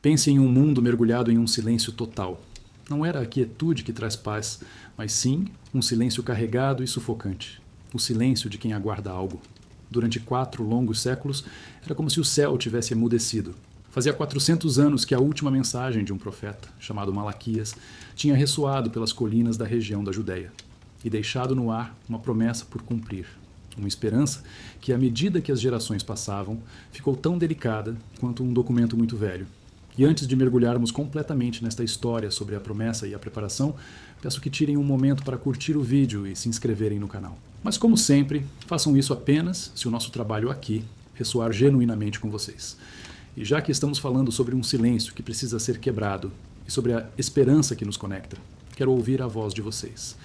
Pense em um mundo mergulhado em um silêncio total. Não era a quietude que traz paz, mas sim um silêncio carregado e sufocante. O silêncio de quem aguarda algo. Durante 4 longos séculos, era como se o céu tivesse emudecido. Fazia 400 anos que a última mensagem de um profeta, chamado Malaquias, tinha ressoado pelas colinas da região da Judéia e deixado no ar uma promessa por cumprir. Uma esperança que, à medida que as gerações passavam, ficou tão delicada quanto um documento muito velho. E antes de mergulharmos completamente nesta história sobre a promessa e a preparação, peço que tirem um momento para curtir o vídeo e se inscreverem no canal. Mas como sempre, façam isso apenas se o nosso trabalho aqui ressoar genuinamente com vocês. E já que estamos falando sobre um silêncio que precisa ser quebrado e sobre a esperança que nos conecta, quero ouvir a voz de vocês.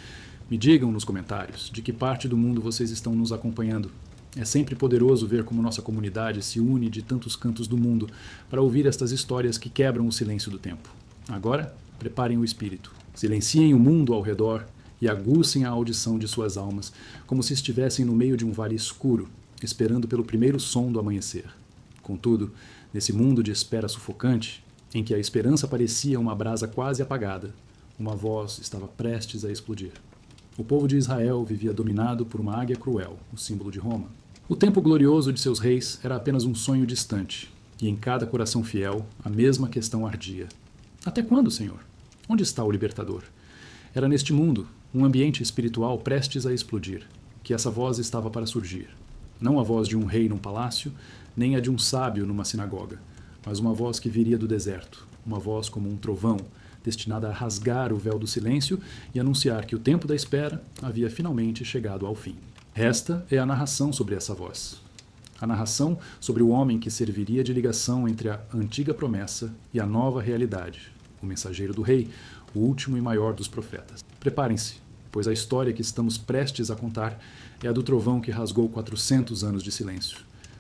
Me digam nos comentários de que parte do mundo vocês estão nos acompanhando. É sempre poderoso ver como nossa comunidade se une de tantos cantos do mundo para ouvir estas histórias que quebram o silêncio do tempo. Agora, preparem o espírito. Silenciem o mundo ao redor e aguçem a audição de suas almas, como se estivessem no meio de um vale escuro, esperando pelo primeiro som do amanhecer. Contudo, nesse mundo de espera sufocante, em que a esperança parecia uma brasa quase apagada, uma voz estava prestes a explodir. O povo de Israel vivia dominado por uma águia cruel, o símbolo de Roma. O tempo glorioso de seus reis era apenas um sonho distante, e em cada coração fiel a mesma questão ardia. Até quando, Senhor? Onde está o libertador? Era neste mundo, um ambiente espiritual prestes a explodir, que essa voz estava para surgir. Não a voz de um rei num palácio, nem a de um sábio numa sinagoga, mas uma voz que viria do deserto, uma voz como um trovão, destinada a rasgar o véu do silêncio e anunciar que o tempo da espera havia finalmente chegado ao fim. Esta é a narração sobre essa voz. A narração sobre o homem que serviria de ligação entre a antiga promessa e a nova realidade, o mensageiro do rei, o último e maior dos profetas. Preparem-se, pois a história que estamos prestes a contar é a do trovão que rasgou 400 anos de silêncio.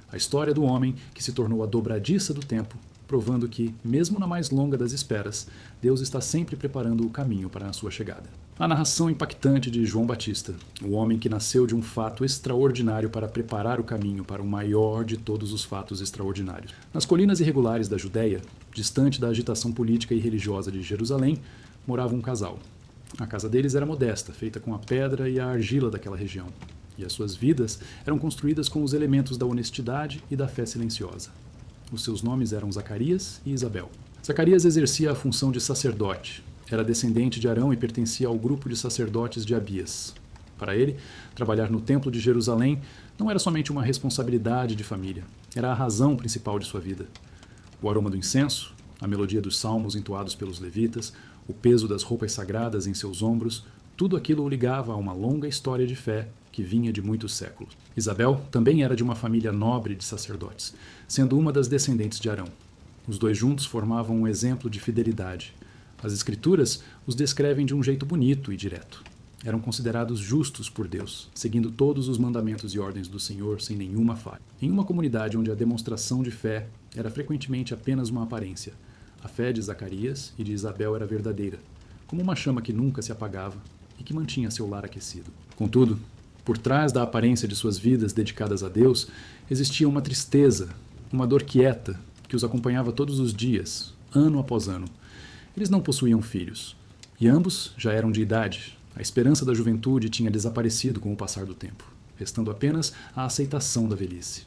A história do homem que se tornou a dobradiça do tempo, provando que, mesmo na mais longa das esperas, Deus está sempre preparando o caminho para a sua chegada. A narração impactante de João Batista, o homem que nasceu de um fato extraordinário para preparar o caminho para o maior de todos os fatos extraordinários. Nas colinas irregulares da Judéia, distante da agitação política e religiosa de Jerusalém, morava um casal. A casa deles era modesta, feita com a pedra e a argila daquela região, e as suas vidas eram construídas com os elementos da honestidade e da fé silenciosa. Os seus nomes eram Zacarias e Isabel. Zacarias exercia a função de sacerdote. Era descendente de Arão e pertencia ao grupo de sacerdotes de Abias. Para ele, trabalhar no templo de Jerusalém não era somente uma responsabilidade de família, era a razão principal de sua vida. O aroma do incenso, a melodia dos salmos entoados pelos levitas, o peso das roupas sagradas em seus ombros, tudo aquilo o ligava a uma longa história de fé que vinha de muitos séculos. Isabel também era de uma família nobre de sacerdotes, sendo uma das descendentes de Arão. Os dois juntos formavam um exemplo de fidelidade. As Escrituras os descrevem de um jeito bonito e direto. Eram considerados justos por Deus, seguindo todos os mandamentos e ordens do Senhor sem nenhuma falha. Em uma comunidade onde a demonstração de fé era frequentemente apenas uma aparência, a fé de Zacarias e de Isabel era verdadeira, como uma chama que nunca se apagava e que mantinha seu lar aquecido. Contudo, por trás da aparência de suas vidas dedicadas a Deus, existia uma tristeza, uma dor quieta, que os acompanhava todos os dias, ano após ano. Eles não possuíam filhos, e ambos já eram de idade. A esperança da juventude tinha desaparecido com o passar do tempo, restando apenas a aceitação da velhice.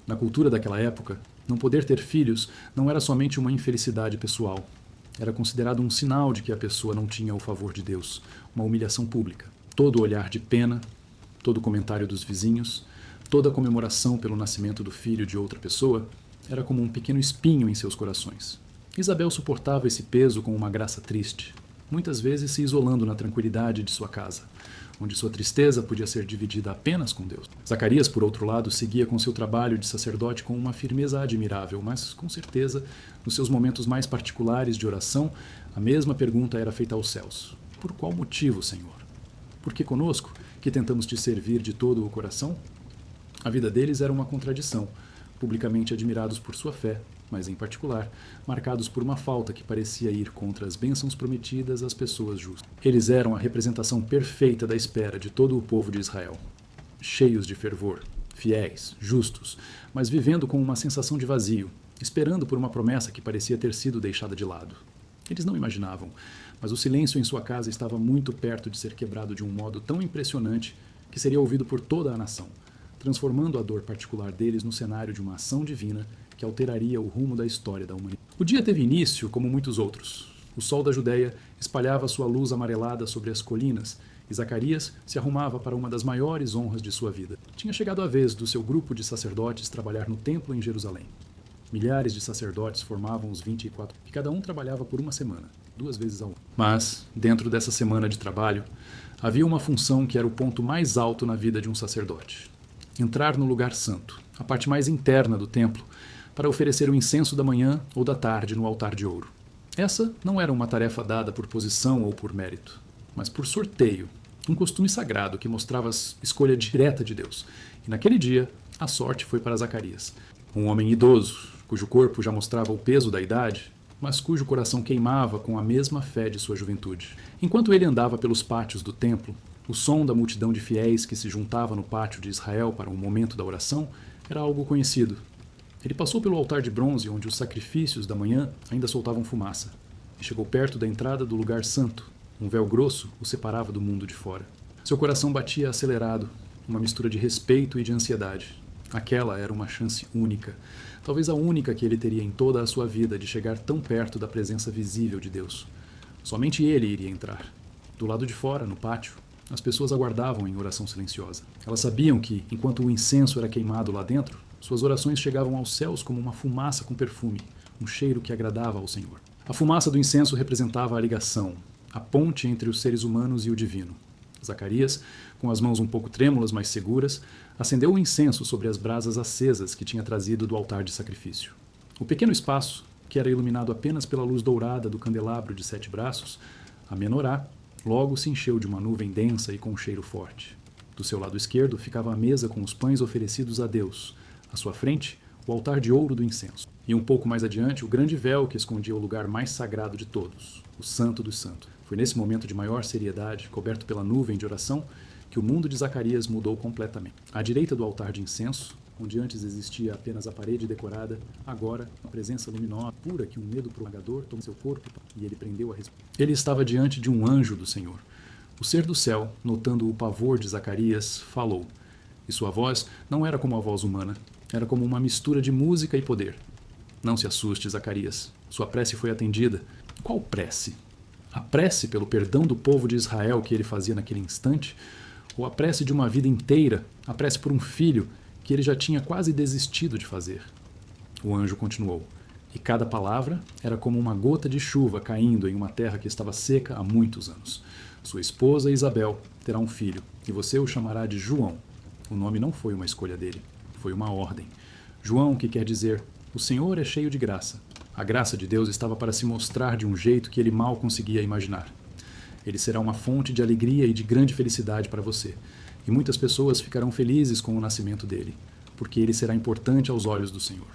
Na cultura daquela época, não poder ter filhos não era somente uma infelicidade pessoal. Era considerado um sinal de que a pessoa não tinha o favor de Deus, uma humilhação pública. Todo olhar de pena, todo comentário dos vizinhos, toda comemoração pelo nascimento do filho de outra pessoa era como um pequeno espinho em seus corações. Isabel suportava esse peso com uma graça triste, muitas vezes se isolando na tranquilidade de sua casa, onde sua tristeza podia ser dividida apenas com Deus. Zacarias, por outro lado, seguia com seu trabalho de sacerdote com uma firmeza admirável, mas, com certeza, nos seus momentos mais particulares de oração, a mesma pergunta era feita aos céus. Por qual motivo, Senhor? Por que conosco, que tentamos te servir de todo o coração? A vida deles era uma contradição, publicamente admirados por sua fé, mas, em particular, marcados por uma falta que parecia ir contra as bênçãos prometidas às pessoas justas. Eles eram a representação perfeita da espera de todo o povo de Israel. Cheios de fervor, fiéis, justos, mas vivendo com uma sensação de vazio, esperando por uma promessa que parecia ter sido deixada de lado. Eles não imaginavam, mas o silêncio em sua casa estava muito perto de ser quebrado de um modo tão impressionante que seria ouvido por toda a nação, transformando a dor particular deles no cenário de uma ação divina que alteraria o rumo da história da humanidade. O dia teve início como muitos outros. O sol da Judéia espalhava sua luz amarelada sobre as colinas e Zacarias se arrumava para uma das maiores honras de sua vida. Tinha chegado a vez do seu grupo de sacerdotes trabalhar no templo em Jerusalém. Milhares de sacerdotes formavam os 24 e cada um trabalhava por uma semana, 2 vezes ao ano. Mas, dentro dessa semana de trabalho, havia uma função que era o ponto mais alto na vida de um sacerdote: entrar no lugar santo, a parte mais interna do templo, para oferecer o incenso da manhã ou da tarde no altar de ouro. Essa não era uma tarefa dada por posição ou por mérito, mas por sorteio, um costume sagrado que mostrava a escolha direta de Deus. E naquele dia, a sorte foi para Zacarias, um homem idoso, cujo corpo já mostrava o peso da idade, mas cujo coração queimava com a mesma fé de sua juventude. Enquanto ele andava pelos pátios do templo, o som da multidão de fiéis que se juntava no pátio de Israel para o momento da oração era algo conhecido. Ele passou pelo altar de bronze, onde os sacrifícios da manhã ainda soltavam fumaça, e chegou perto da entrada do lugar santo. Um véu grosso o separava do mundo de fora. Seu coração batia acelerado, uma mistura de respeito e de ansiedade. Aquela era uma chance única, talvez a única que ele teria em toda a sua vida de chegar tão perto da presença visível de Deus. Somente ele iria entrar. Do lado de fora, no pátio, as pessoas aguardavam em oração silenciosa. Elas sabiam que, enquanto o incenso era queimado lá dentro, suas orações chegavam aos céus como uma fumaça com perfume, um cheiro que agradava ao Senhor. A fumaça do incenso representava a ligação, a ponte entre os seres humanos e o divino. Zacarias, com as mãos um pouco trêmulas, mas seguras, acendeu o incenso sobre as brasas acesas que tinha trazido do altar de sacrifício. O pequeno espaço, que era iluminado apenas pela luz dourada do candelabro de 7 braços, a menorá, logo se encheu de uma nuvem densa e com um cheiro forte. Do seu lado esquerdo ficava a mesa com os pães oferecidos a Deus. À sua frente, o altar de ouro do incenso. E um pouco mais adiante, o grande véu que escondia o lugar mais sagrado de todos, o Santo dos Santos. Foi nesse momento de maior seriedade, coberto pela nuvem de oração, que o mundo de Zacarias mudou completamente. À direita do altar de incenso, onde antes existia apenas a parede decorada, agora, uma presença luminosa, pura que um medo propagador tomou seu corpo e ele prendeu a respiração. Ele estava diante de um anjo do Senhor. O ser do céu, notando o pavor de Zacarias, falou. E sua voz não era como a voz humana, era como uma mistura de música e poder. Não se assuste, Zacarias. Sua prece foi atendida. Qual prece? A prece pelo perdão do povo de Israel que ele fazia naquele instante? Ou a prece de uma vida inteira, a prece por um filho que ele já tinha quase desistido de fazer? O anjo continuou. E cada palavra era como uma gota de chuva caindo em uma terra que estava seca há muitos anos. Sua esposa Isabel terá um filho, e você o chamará de João. O nome não foi uma escolha dele, foi uma ordem. João, que quer dizer, o Senhor é cheio de graça. A graça de Deus estava para se mostrar de um jeito que ele mal conseguia imaginar. Ele será uma fonte de alegria e de grande felicidade para você. E muitas pessoas ficarão felizes com o nascimento dele, porque ele será importante aos olhos do Senhor.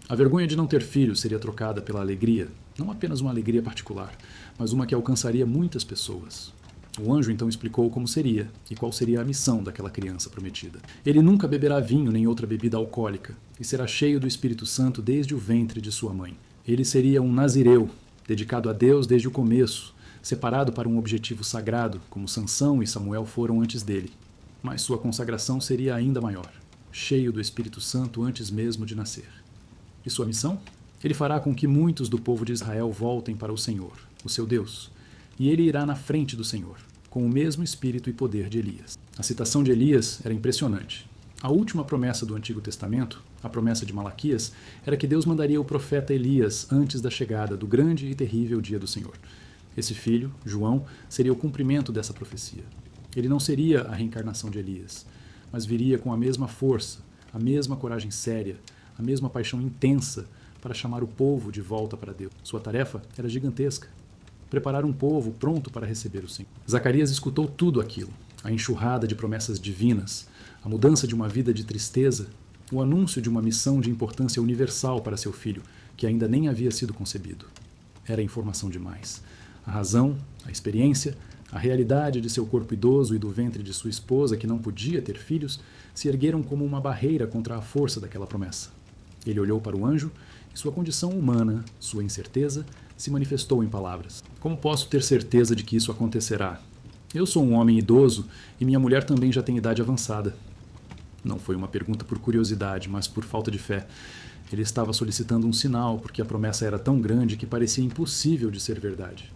A vergonha de não ter filhos seria trocada pela alegria, não apenas uma alegria particular, mas uma que alcançaria muitas pessoas. O anjo então explicou como seria e qual seria a missão daquela criança prometida. Ele nunca beberá vinho nem outra bebida alcoólica e será cheio do Espírito Santo desde o ventre de sua mãe. Ele seria um nazireu, dedicado a Deus desde o começo, separado para um objetivo sagrado, como Sansão e Samuel foram antes dele. Mas sua consagração seria ainda maior, cheio do Espírito Santo antes mesmo de nascer. E sua missão? Ele fará com que muitos do povo de Israel voltem para o Senhor, o seu Deus, e ele irá na frente do Senhor, com o mesmo espírito e poder de Elias. A citação de Elias era impressionante. A última promessa do Antigo Testamento, a promessa de Malaquias, era que Deus mandaria o profeta Elias antes da chegada do grande e terrível dia do Senhor. Esse filho, João, seria o cumprimento dessa profecia. Ele não seria a reencarnação de Elias, mas viria com a mesma força, a mesma coragem séria, a mesma paixão intensa para chamar o povo de volta para Deus. Sua tarefa era gigantesca. Preparar um povo pronto para receber o Senhor. Zacarias escutou tudo aquilo, a enxurrada de promessas divinas, a mudança de uma vida de tristeza, o anúncio de uma missão de importância universal para seu filho, que ainda nem havia sido concebido. Era informação demais. A razão, a experiência, a realidade de seu corpo idoso e do ventre de sua esposa, que não podia ter filhos, se ergueram como uma barreira contra a força daquela promessa. Ele olhou para o anjo e Sua condição humana, sua incerteza, se manifestou em palavras. Como posso ter certeza de que isso acontecerá? Eu sou um homem idoso e minha mulher também já tem idade avançada. Não foi uma pergunta por curiosidade, mas por falta de fé. Ele estava solicitando um sinal, porque a promessa era tão grande que parecia impossível de ser verdade.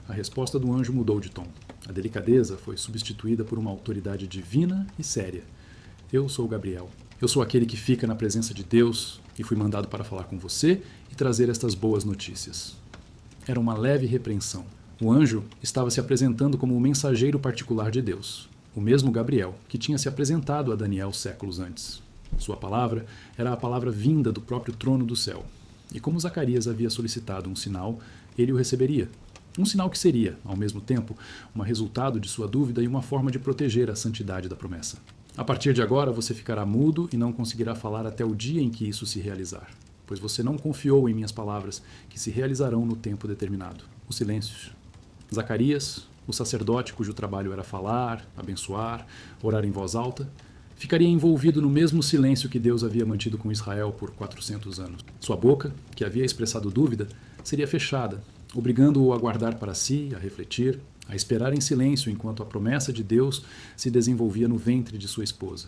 A resposta do anjo mudou de tom. A delicadeza foi substituída por uma autoridade divina e séria. Eu sou Gabriel. Eu sou aquele que fica na presença de Deus e fui mandado para falar com você e trazer estas boas notícias. Era uma leve repreensão. O anjo estava se apresentando como o mensageiro particular de Deus, o mesmo Gabriel que tinha se apresentado a Daniel séculos antes. Sua palavra era a palavra vinda do próprio trono do céu. E como Zacarias havia solicitado um sinal, ele o receberia. Um sinal que seria, ao mesmo tempo, um resultado de sua dúvida e uma forma de proteger a santidade da promessa. A partir de agora você ficará mudo e não conseguirá falar até o dia em que isso se realizar, pois você não confiou em minhas palavras, que se realizarão no tempo determinado. O silêncio. Zacarias, o sacerdote cujo trabalho era falar, abençoar, orar em voz alta, ficaria envolvido no mesmo silêncio que Deus havia mantido com Israel por 400 anos. Sua boca, que havia expressado dúvida, seria fechada, obrigando-o a guardar para si, a refletir, a esperar em silêncio enquanto a promessa de Deus se desenvolvia no ventre de sua esposa.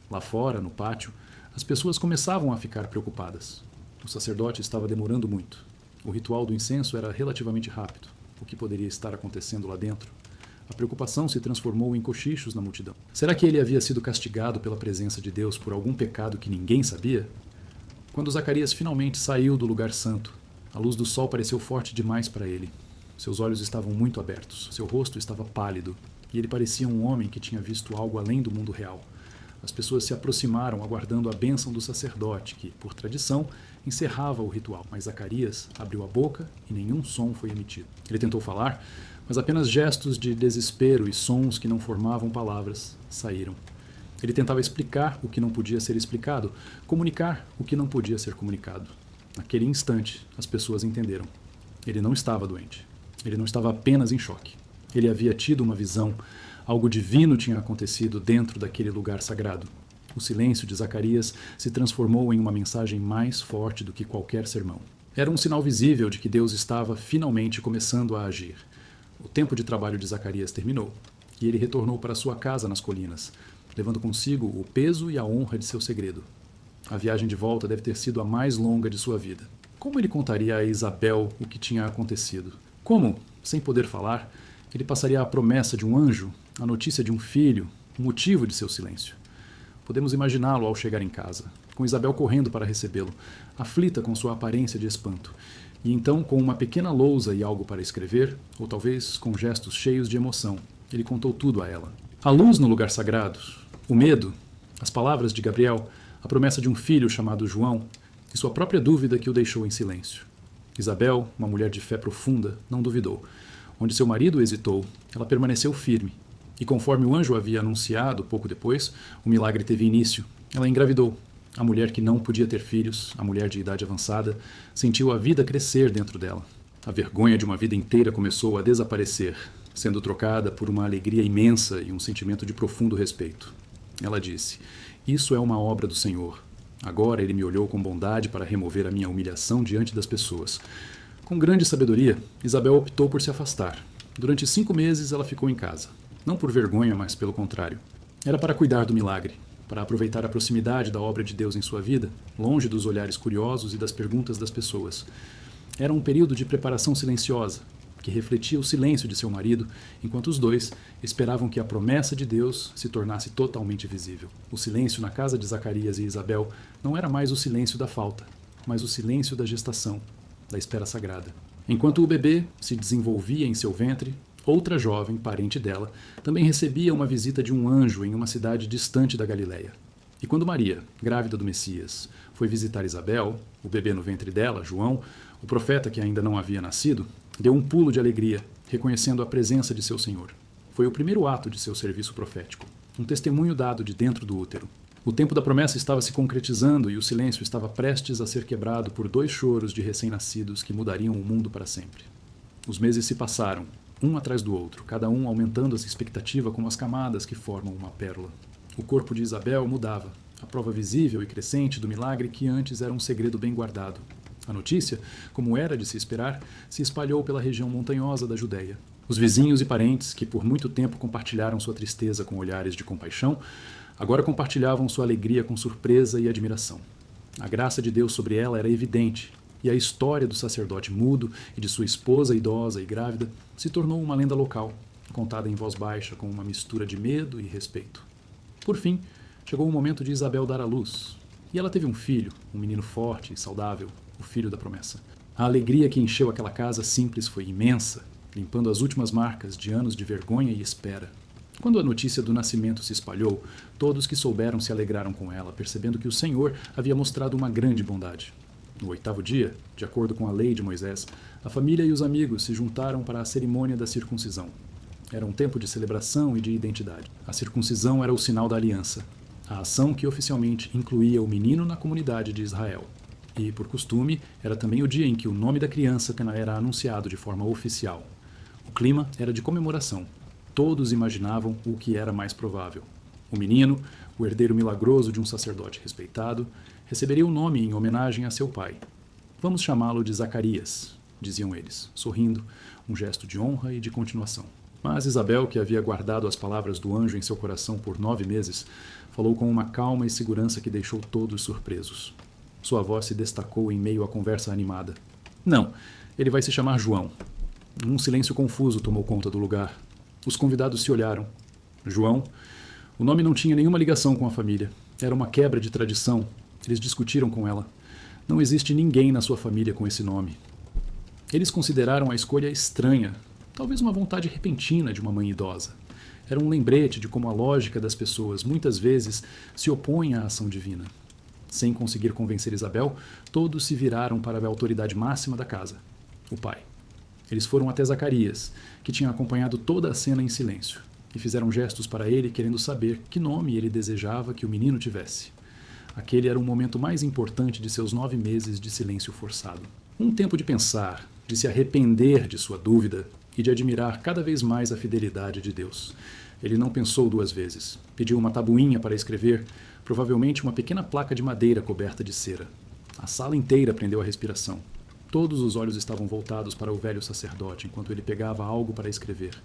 Lá fora, no pátio, as pessoas começavam a ficar preocupadas. O sacerdote estava demorando muito. O ritual do incenso era relativamente rápido. O que poderia estar acontecendo lá dentro? A preocupação se transformou em cochichos na multidão. Será que ele havia sido castigado pela presença de Deus por algum pecado que ninguém sabia? Quando Zacarias finalmente saiu do lugar santo, a luz do sol pareceu forte demais para ele. Seus olhos estavam muito abertos, seu rosto estava pálido, e ele parecia um homem que tinha visto algo além do mundo real. As pessoas se aproximaram aguardando a bênção do sacerdote, que, por tradição, encerrava o ritual. Mas Zacarias abriu a boca e nenhum som foi emitido. Ele tentou falar, mas apenas gestos de desespero e sons que não formavam palavras saíram. Ele tentava explicar o que não podia ser explicado, comunicar o que não podia ser comunicado. Naquele instante, as pessoas entenderam. Ele não estava doente. Ele não estava apenas em choque. Ele havia tido uma visão. Algo divino tinha acontecido dentro daquele lugar sagrado. O silêncio de Zacarias se transformou em uma mensagem mais forte do que qualquer sermão. Era um sinal visível de que Deus estava finalmente começando a agir. O tempo de trabalho de Zacarias terminou, e ele retornou para sua casa nas colinas, levando consigo o peso e a honra de seu segredo. A viagem de volta deve ter sido a mais longa de sua vida. Como ele contaria a Isabel o que tinha acontecido? Como, sem poder falar, ele passaria a promessa de um anjo, a notícia de um filho, o motivo de seu silêncio? Podemos imaginá-lo ao chegar em casa, com Isabel correndo para recebê-lo, aflita com sua aparência de espanto, e então, com uma pequena lousa e algo para escrever, ou talvez com gestos cheios de emoção, ele contou tudo a ela. A luz no lugar sagrado, o medo, as palavras de Gabriel, a promessa de um filho chamado João, e sua própria dúvida que o deixou em silêncio. Isabel, uma mulher de fé profunda, não duvidou. Onde seu marido hesitou, ela permaneceu firme. E conforme o anjo havia anunciado pouco depois, o milagre teve início. Ela engravidou. A mulher que não podia ter filhos, a mulher de idade avançada, sentiu a vida crescer dentro dela. A vergonha de uma vida inteira começou a desaparecer, sendo trocada por uma alegria imensa e um sentimento de profundo respeito. Ela disse: "Isso é uma obra do Senhor. Agora ele me olhou com bondade para remover a minha humilhação diante das pessoas." Com grande sabedoria, Isabel optou por se afastar. Durante 5 meses ela ficou em casa. Não por vergonha, mas pelo contrário. Era para cuidar do milagre, para aproveitar a proximidade da obra de Deus em sua vida, longe dos olhares curiosos e das perguntas das pessoas. Era um período de preparação silenciosa, que refletia o silêncio de seu marido, enquanto os dois esperavam que a promessa de Deus se tornasse totalmente visível. O silêncio na casa de Zacarias e Isabel não era mais o silêncio da falta, mas o silêncio da gestação, da espera sagrada. Enquanto o bebê se desenvolvia em seu ventre, outra jovem, parente dela, também recebia uma visita de um anjo em uma cidade distante da Galileia. E quando Maria, grávida do Messias, foi visitar Isabel, o bebê no ventre dela, João, o profeta que ainda não havia nascido, deu um pulo de alegria, reconhecendo a presença de seu Senhor. Foi o primeiro ato de seu serviço profético, um testemunho dado de dentro do útero. O tempo da promessa estava se concretizando e o silêncio estava prestes a ser quebrado por 2 choros de recém-nascidos que mudariam o mundo para sempre. Os meses se passaram, um atrás do outro, cada um aumentando essa expectativa como as camadas que formam uma pérola. O corpo de Isabel mudava, a prova visível e crescente do milagre que antes era um segredo bem guardado. A notícia, como era de se esperar, se espalhou pela região montanhosa da Judéia. Os vizinhos e parentes, que por muito tempo compartilharam sua tristeza com olhares de compaixão, agora compartilhavam sua alegria com surpresa e admiração. A graça de Deus sobre ela era evidente, e a história do sacerdote mudo e de sua esposa idosa e grávida se tornou uma lenda local, contada em voz baixa com uma mistura de medo e respeito. Por fim, chegou o momento de Isabel dar à luz, e ela teve um filho, um menino forte e saudável, o filho da promessa. A alegria que encheu aquela casa simples foi imensa, limpando as últimas marcas de anos de vergonha e espera. Quando a notícia do nascimento se espalhou, todos que souberam se alegraram com ela, percebendo que o Senhor havia mostrado uma grande bondade. No 8º dia, de acordo com a lei de Moisés, a família e os amigos se juntaram para a cerimônia da circuncisão. Era um tempo de celebração e de identidade. A circuncisão era o sinal da aliança, a ação que oficialmente incluía o menino na comunidade de Israel. E, por costume, era também o dia em que o nome da criança era anunciado de forma oficial. O clima era de comemoração. Todos imaginavam o que era mais provável. O menino, o herdeiro milagroso de um sacerdote respeitado, receberia o nome em homenagem a seu pai. Vamos chamá-lo de Zacarias, diziam eles, sorrindo, um gesto de honra e de continuação. Mas Isabel, que havia guardado as palavras do anjo em seu coração por 9 meses, falou com uma calma e segurança que deixou todos surpresos. Sua voz se destacou em meio à conversa animada. Não, ele vai se chamar João. Um silêncio confuso tomou conta do lugar. Os convidados se olharam. João? O nome não tinha nenhuma ligação com a família. Era uma quebra de tradição. Eles discutiram com ela. Não existe ninguém na sua família com esse nome. Eles consideraram a escolha estranha, talvez uma vontade repentina de uma mãe idosa. Era um lembrete de como a lógica das pessoas muitas vezes se opõe à ação divina. Sem conseguir convencer Isabel, todos se viraram para a autoridade máxima da casa, o pai. Eles foram até Zacarias, que tinha acompanhado toda a cena em silêncio, e fizeram gestos para ele querendo saber que nome ele desejava que o menino tivesse. Aquele era o momento mais importante de seus 9 meses de silêncio forçado. Um tempo de pensar, de se arrepender de sua dúvida e de admirar cada vez mais a fidelidade de Deus. Ele não pensou 2 vezes. Pediu uma tabuinha para escrever, provavelmente uma pequena placa de madeira coberta de cera. A sala inteira prendeu a respiração. Todos os olhos estavam voltados para o velho sacerdote enquanto ele pegava algo para escrever.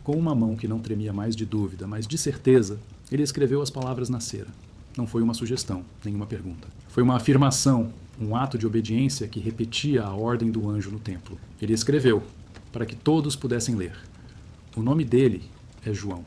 Com uma mão que não tremia mais de dúvida, mas de certeza, ele escreveu as palavras na cera. Não foi uma sugestão, nem uma pergunta. Foi uma afirmação, um ato de obediência que repetia a ordem do anjo no templo. Ele escreveu, para que todos pudessem ler. O nome dele é João.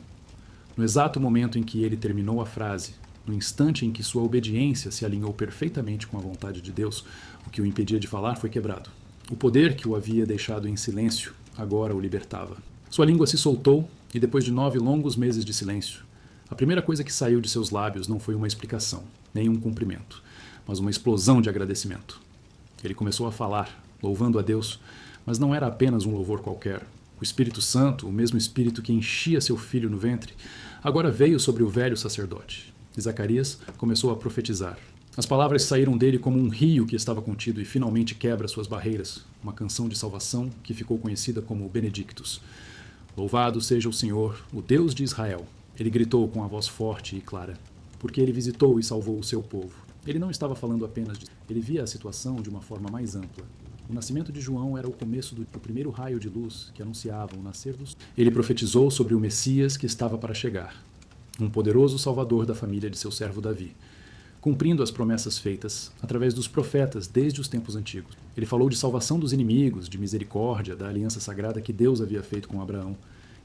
No exato momento em que ele terminou a frase, no instante em que sua obediência se alinhou perfeitamente com a vontade de Deus, o que o impedia de falar foi quebrado. O poder que o havia deixado em silêncio agora o libertava. Sua língua se soltou e, depois de 9 longos meses de silêncio, a primeira coisa que saiu de seus lábios não foi uma explicação, nem um cumprimento, mas uma explosão de agradecimento. Ele começou a falar, louvando a Deus, mas não era apenas um louvor qualquer. O Espírito Santo, o mesmo Espírito que enchia seu filho no ventre, agora veio sobre o velho sacerdote. E Zacarias começou a profetizar. As palavras saíram dele como um rio que estava contido e finalmente quebra suas barreiras, uma canção de salvação que ficou conhecida como Benedictus. Louvado seja o Senhor, o Deus de Israel. Ele gritou com a voz forte e clara, porque ele visitou e salvou o seu povo. Ele não estava falando apenas de... Ele via a situação de uma forma mais ampla. O nascimento de João era o começo do primeiro raio de luz que anunciava o nascer dos... Ele profetizou sobre o Messias que estava para chegar, um poderoso salvador da família de seu servo Davi, cumprindo as promessas feitas através dos profetas desde os tempos antigos. Ele falou de salvação dos inimigos, de misericórdia, da aliança sagrada que Deus havia feito com Abraão.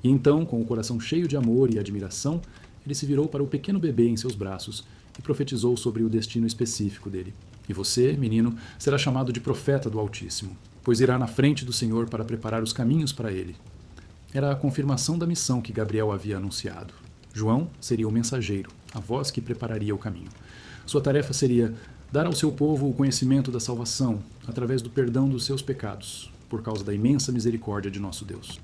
E então, com o coração cheio de amor e admiração, ele se virou para o pequeno bebê em seus braços e profetizou sobre o destino específico dele. E você, menino, será chamado de profeta do Altíssimo, pois irá na frente do Senhor para preparar os caminhos para ele. Era a confirmação da missão que Gabriel havia anunciado. João seria o mensageiro, a voz que prepararia o caminho. Sua tarefa seria dar ao seu povo o conhecimento da salvação através do perdão dos seus pecados, por causa da imensa misericórdia de nosso Deus.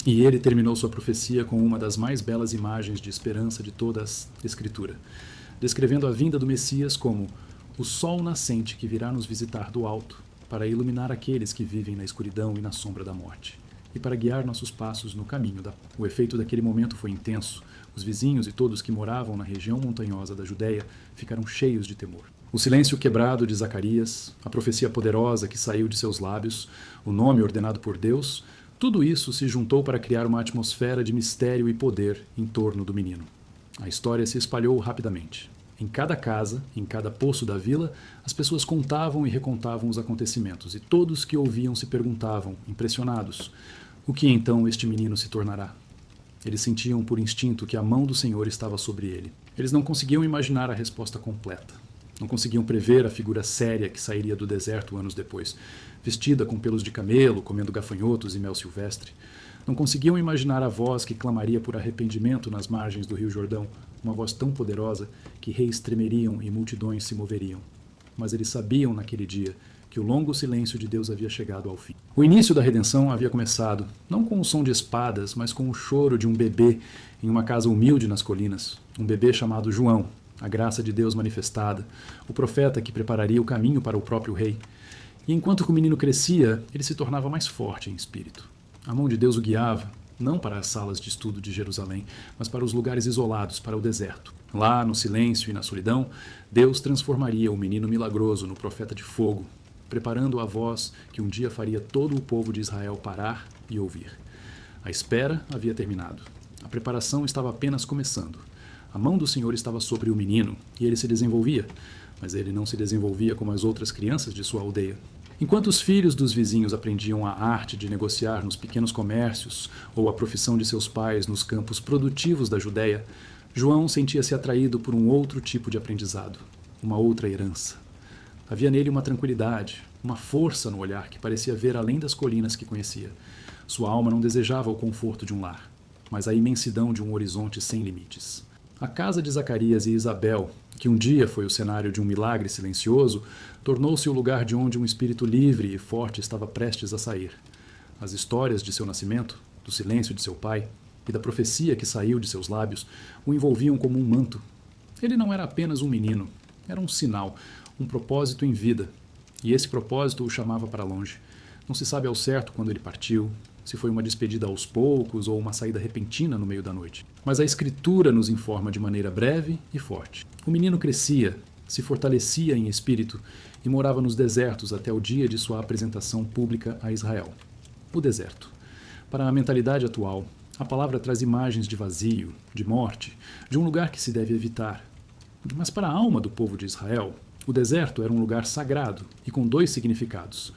E ele terminou sua profecia com uma das mais belas imagens de esperança de toda a Escritura, descrevendo a vinda do Messias como o sol nascente que virá nos visitar do alto, para iluminar aqueles que vivem na escuridão e na sombra da morte, e para guiar nossos passos no caminho da... O efeito daquele momento foi intenso. Os vizinhos e todos que moravam na região montanhosa da Judéia ficaram cheios de temor. O silêncio quebrado de Zacarias, a profecia poderosa que saiu de seus lábios, o nome ordenado por Deus, tudo isso se juntou para criar uma atmosfera de mistério e poder em torno do menino. A história se espalhou rapidamente. Em cada casa, em cada poço da vila, as pessoas contavam e recontavam os acontecimentos, e todos que ouviam se perguntavam, impressionados, o que então este menino se tornará? Eles sentiam por instinto que a mão do Senhor estava sobre ele. Eles não conseguiam imaginar a resposta completa. Não conseguiam prever a figura séria que sairia do deserto anos depois, vestida com pelos de camelo, comendo gafanhotos e mel silvestre. Não conseguiam imaginar a voz que clamaria por arrependimento nas margens do Rio Jordão, uma voz tão poderosa que reis tremeriam e multidões se moveriam. Mas eles sabiam naquele dia que o longo silêncio de Deus havia chegado ao fim. O início da redenção havia começado, não com o som de espadas, mas com o choro de um bebê em uma casa humilde nas colinas, um bebê chamado João, a graça de Deus manifestada, o profeta que prepararia o caminho para o próprio rei. E enquanto o menino crescia, ele se tornava mais forte em espírito. A mão de Deus o guiava, não para as salas de estudo de Jerusalém, mas para os lugares isolados, para o deserto. Lá, no silêncio e na solidão, Deus transformaria o menino milagroso no profeta de fogo, preparando a voz que um dia faria todo o povo de Israel parar e ouvir. A espera havia terminado. A preparação estava apenas começando. A mão do Senhor estava sobre o menino, e ele se desenvolvia, mas ele não se desenvolvia como as outras crianças de sua aldeia. Enquanto os filhos dos vizinhos aprendiam a arte de negociar nos pequenos comércios ou a profissão de seus pais nos campos produtivos da Judéia, João sentia-se atraído por um outro tipo de aprendizado, uma outra herança. Havia nele uma tranquilidade, uma força no olhar que parecia ver além das colinas que conhecia. Sua alma não desejava o conforto de um lar, mas a imensidão de um horizonte sem limites. A casa de Zacarias e Isabel, que um dia foi o cenário de um milagre silencioso, tornou-se o lugar de onde um espírito livre e forte estava prestes a sair. As histórias de seu nascimento, do silêncio de seu pai e da profecia que saiu de seus lábios o envolviam como um manto. Ele não era apenas um menino, era um sinal, um propósito em vida, e esse propósito o chamava para longe. Não se sabe ao certo quando ele partiu, se foi uma despedida aos poucos ou uma saída repentina no meio da noite. Mas a Escritura nos informa de maneira breve e forte. O menino crescia, se fortalecia em espírito e morava nos desertos até o dia de sua apresentação pública a Israel. O deserto. Para a mentalidade atual, a palavra traz imagens de vazio, de morte, de um lugar que se deve evitar. Mas para a alma do povo de Israel, o deserto era um lugar sagrado e com dois significados.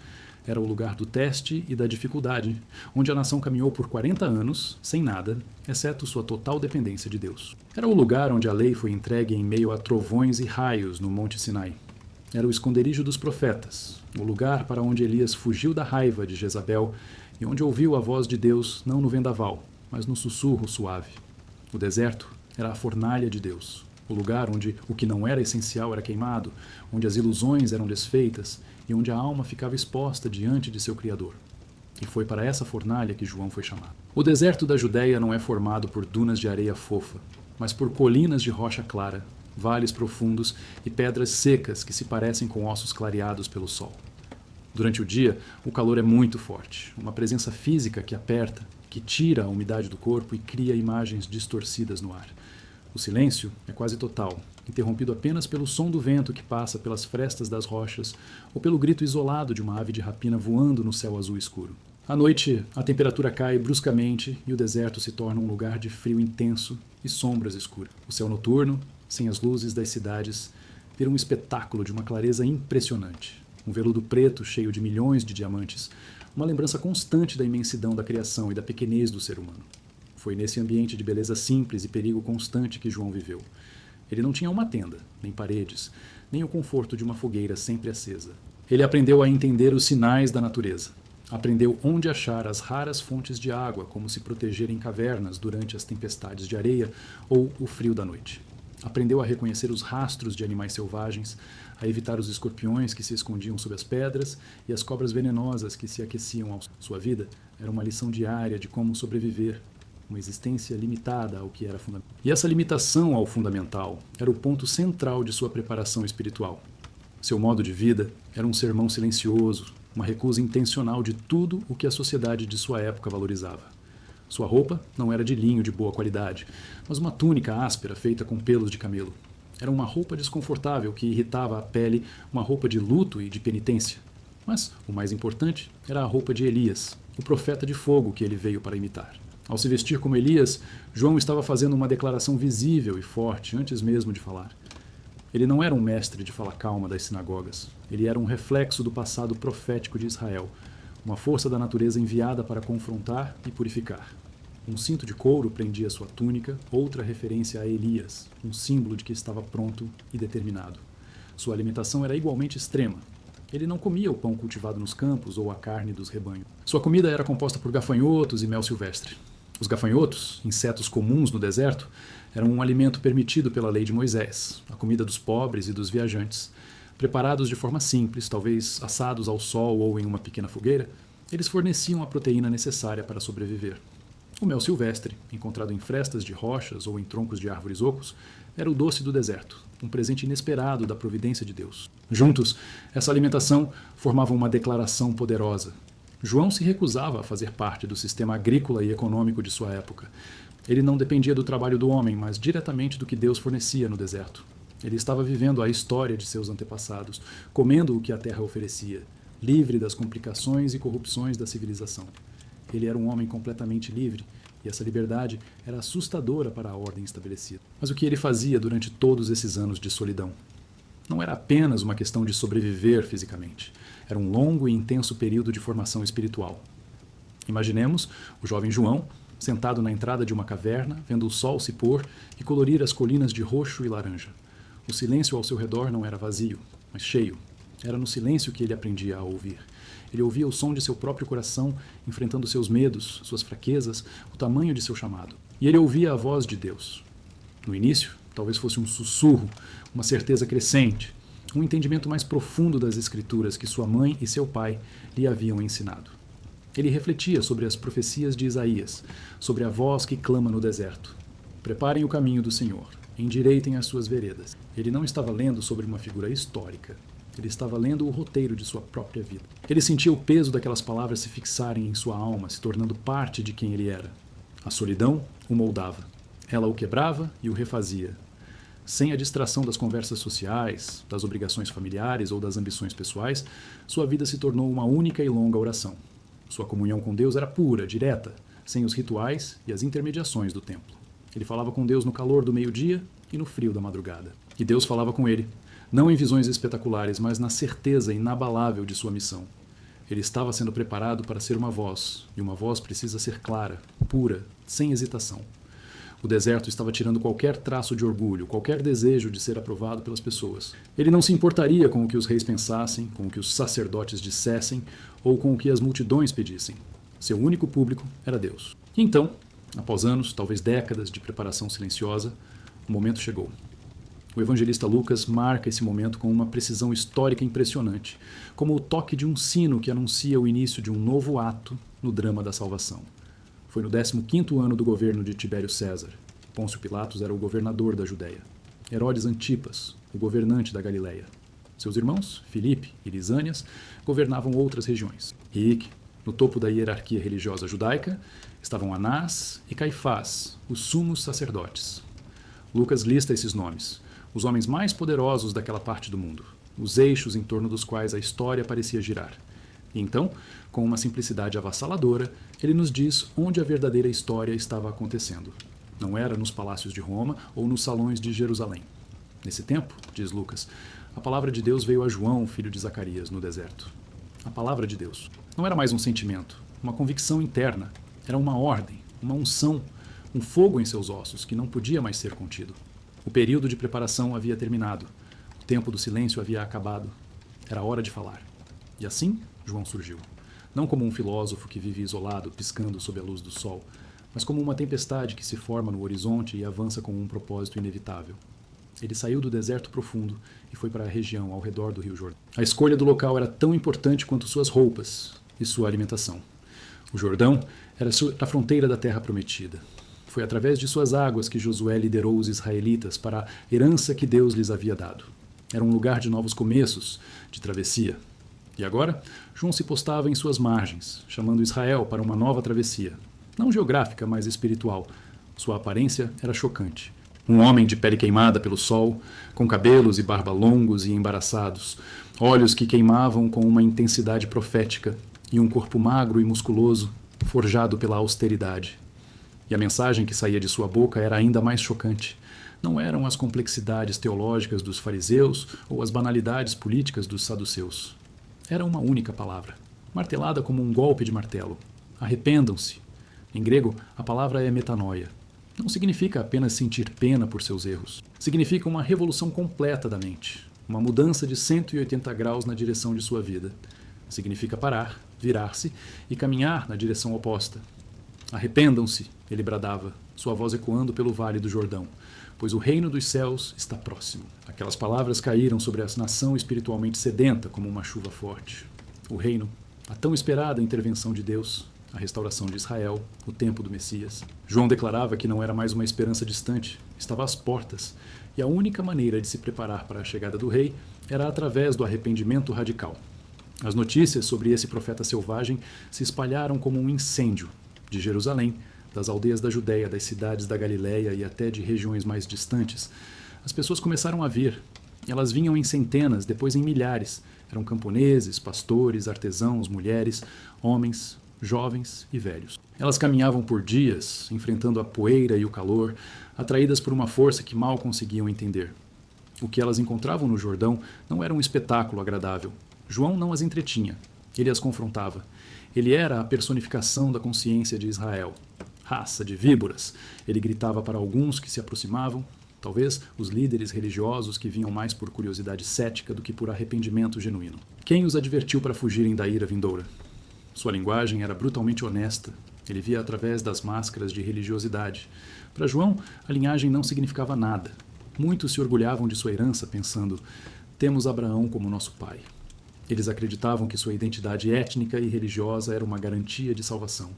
Era o lugar do teste e da dificuldade, onde a nação caminhou por 40 anos, sem nada, exceto sua total dependência de Deus. Era o lugar onde a lei foi entregue em meio a trovões e raios no Monte Sinai. Era o esconderijo dos profetas, o lugar para onde Elias fugiu da raiva de Jezabel e onde ouviu a voz de Deus não no vendaval, mas no sussurro suave. O deserto era a fornalha de Deus, o lugar onde o que não era essencial era queimado, onde as ilusões eram desfeitas e onde a alma ficava exposta diante de seu Criador. E foi para essa fornalha que João foi chamado. O deserto da Judéia não é formado por dunas de areia fofa, mas por colinas de rocha clara, vales profundos e pedras secas que se parecem com ossos clareados pelo sol. Durante o dia, o calor é muito forte, uma presença física que aperta, que tira a umidade do corpo e cria imagens distorcidas no ar. O silêncio é quase total, interrompido apenas pelo som do vento que passa pelas frestas das rochas ou pelo grito isolado de uma ave de rapina voando no céu azul escuro. À noite, a temperatura cai bruscamente e o deserto se torna um lugar de frio intenso e sombras escuras. O céu noturno, sem as luzes das cidades, vira um espetáculo de uma clareza impressionante. Um veludo preto cheio de milhões de diamantes, uma lembrança constante da imensidão da criação e da pequenez do ser humano. Foi nesse ambiente de beleza simples e perigo constante que João viveu. Ele não tinha uma tenda, nem paredes, nem o conforto de uma fogueira sempre acesa. Ele aprendeu a entender os sinais da natureza. Aprendeu onde achar as raras fontes de água, como se proteger em cavernas durante as tempestades de areia ou o frio da noite. Aprendeu a reconhecer os rastros de animais selvagens, a evitar os escorpiões que se escondiam sob as pedras e as cobras venenosas que se aqueciam. Sua vida era uma lição diária de como sobreviver, uma existência limitada ao que era fundamental. E essa limitação ao fundamental era o ponto central de sua preparação espiritual. Seu modo de vida era um sermão silencioso, uma recusa intencional de tudo o que a sociedade de sua época valorizava. Sua roupa não era de linho de boa qualidade, mas uma túnica áspera feita com pelos de camelo. Era uma roupa desconfortável que irritava a pele, uma roupa de luto e de penitência. Mas o mais importante era a roupa de Elias, o profeta de fogo que ele veio para imitar. Ao se vestir como Elias, João estava fazendo uma declaração visível e forte antes mesmo de falar. Ele não era um mestre de fala calma das sinagogas. Ele era um reflexo do passado profético de Israel, uma força da natureza enviada para confrontar e purificar. Um cinto de couro prendia sua túnica, outra referência a Elias, um símbolo de que estava pronto e determinado. Sua alimentação era igualmente extrema. Ele não comia o pão cultivado nos campos ou a carne dos rebanhos. Sua comida era composta por gafanhotos e mel silvestre. Os gafanhotos, insetos comuns no deserto, eram um alimento permitido pela lei de Moisés, a comida dos pobres e dos viajantes. Preparados de forma simples, talvez assados ao sol ou em uma pequena fogueira, eles forneciam a proteína necessária para sobreviver. O mel silvestre, encontrado em frestas de rochas ou em troncos de árvores ocos, era o doce do deserto, um presente inesperado da providência de Deus. Juntos, essa alimentação formava uma declaração poderosa. João se recusava a fazer parte do sistema agrícola e econômico de sua época. Ele não dependia do trabalho do homem, mas diretamente do que Deus fornecia no deserto. Ele estava vivendo a história de seus antepassados, comendo o que a terra oferecia, livre das complicações e corrupções da civilização. Ele era um homem completamente livre, e essa liberdade era assustadora para a ordem estabelecida. Mas o que ele fazia durante todos esses anos de solidão? Não era apenas uma questão de sobreviver fisicamente. Era um longo e intenso período de formação espiritual. Imaginemos o jovem João, sentado na entrada de uma caverna, vendo o sol se pôr e colorir as colinas de roxo e laranja. O silêncio ao seu redor não era vazio, mas cheio. Era no silêncio que ele aprendia a ouvir. Ele ouvia o som de seu próprio coração, enfrentando seus medos, suas fraquezas, o tamanho de seu chamado. E ele ouvia a voz de Deus. No início, talvez fosse um sussurro, uma certeza crescente, um entendimento mais profundo das Escrituras que sua mãe e seu pai lhe haviam ensinado. Ele refletia sobre as profecias de Isaías, sobre a voz que clama no deserto. Preparem o caminho do Senhor, endireitem as suas veredas. Ele não estava lendo sobre uma figura histórica. Ele estava lendo o roteiro de sua própria vida. Ele sentia o peso daquelas palavras se fixarem em sua alma, se tornando parte de quem ele era. A solidão o moldava. Ela o quebrava e o refazia. Sem a distração das conversas sociais, das obrigações familiares ou das ambições pessoais, sua vida se tornou uma única e longa oração. Sua comunhão com Deus era pura, direta, sem os rituais e as intermediações do templo. Ele falava com Deus no calor do meio-dia e no frio da madrugada. E Deus falava com ele, não em visões espetaculares, mas na certeza inabalável de sua missão. Ele estava sendo preparado para ser uma voz, e uma voz precisa ser clara, pura, sem hesitação. O deserto estava tirando qualquer traço de orgulho, qualquer desejo de ser aprovado pelas pessoas. Ele não se importaria com o que os reis pensassem, com o que os sacerdotes dissessem ou com o que as multidões pedissem. Seu único público era Deus. E então, após anos, talvez décadas de preparação silenciosa, o momento chegou. O evangelista Lucas marca esse momento com uma precisão histórica impressionante, como o toque de um sino que anuncia o início de um novo ato no drama da salvação. Foi no 15º ano do governo de Tibério César. Pôncio Pilatos era o governador da Judéia. Herodes Antipas, o governante da Galileia. Seus irmãos, Filipe e Lisânias, governavam outras regiões. E, no topo da hierarquia religiosa judaica, estavam Anás e Caifás, os sumos sacerdotes. Lucas lista esses nomes, os homens mais poderosos daquela parte do mundo, os eixos em torno dos quais a história parecia girar. E então, com uma simplicidade avassaladora, ele nos diz onde a verdadeira história estava acontecendo. Não era nos palácios de Roma ou nos salões de Jerusalém. Nesse tempo, diz Lucas, a palavra de Deus veio a João, filho de Zacarias, no deserto. A palavra de Deus não era mais um sentimento, uma convicção interna. Era uma ordem, uma unção, um fogo em seus ossos que não podia mais ser contido. O período de preparação havia terminado. O tempo do silêncio havia acabado. Era hora de falar. E assim, João surgiu. Não como um filósofo que vive isolado, piscando sob a luz do sol, mas como uma tempestade que se forma no horizonte e avança com um propósito inevitável. Ele saiu do deserto profundo e foi para a região ao redor do Rio Jordão. A escolha do local era tão importante quanto suas roupas e sua alimentação. O Jordão era a fronteira da terra prometida. Foi através de suas águas que Josué liderou os israelitas para a herança que Deus lhes havia dado. Era um lugar de novos começos, de travessia. E agora, João se postava em suas margens, chamando Israel para uma nova travessia. Não geográfica, mas espiritual. Sua aparência era chocante. Um homem de pele queimada pelo sol, com cabelos e barba longos e embaraçados, olhos que queimavam com uma intensidade profética e um corpo magro e musculoso, forjado pela austeridade. E a mensagem que saía de sua boca era ainda mais chocante. Não eram as complexidades teológicas dos fariseus ou as banalidades políticas dos saduceus. Era uma única palavra, martelada como um golpe de martelo. Arrependam-se. Em grego, a palavra é metanoia. Não significa apenas sentir pena por seus erros. Significa uma revolução completa da mente, uma mudança de 180 graus na direção de sua vida. Significa parar, virar-se e caminhar na direção oposta. Arrependam-se, ele bradava, sua voz ecoando pelo vale do Jordão, pois o reino dos céus está próximo. Aquelas palavras caíram sobre a nação espiritualmente sedenta como uma chuva forte. O reino, a tão esperada intervenção de Deus, a restauração de Israel, o tempo do Messias. João declarava que não era mais uma esperança distante, estava às portas, e a única maneira de se preparar para a chegada do rei era através do arrependimento radical. As notícias sobre esse profeta selvagem se espalharam como um incêndio, de Jerusalém, das aldeias da Judéia, das cidades da Galiléia e até de regiões mais distantes. As pessoas começaram a vir. Elas vinham em centenas, depois em milhares. Eram camponeses, pastores, artesãos, mulheres, homens, jovens e velhos. Elas caminhavam por dias, enfrentando a poeira e o calor, atraídas por uma força que mal conseguiam entender. O que elas encontravam no Jordão não era um espetáculo agradável. João não as entretinha. Ele as confrontava. Ele era a personificação da consciência de Israel. Raça de víboras, ele gritava para alguns que se aproximavam, talvez os líderes religiosos que vinham mais por curiosidade cética do que por arrependimento genuíno. Quem os advertiu para fugirem da ira vindoura? Sua linguagem era brutalmente honesta. Ele via através das máscaras de religiosidade. Para João, a linhagem não significava nada. Muitos se orgulhavam de sua herança, pensando: temos Abraão como nosso pai. Eles acreditavam que sua identidade étnica e religiosa era uma garantia de salvação.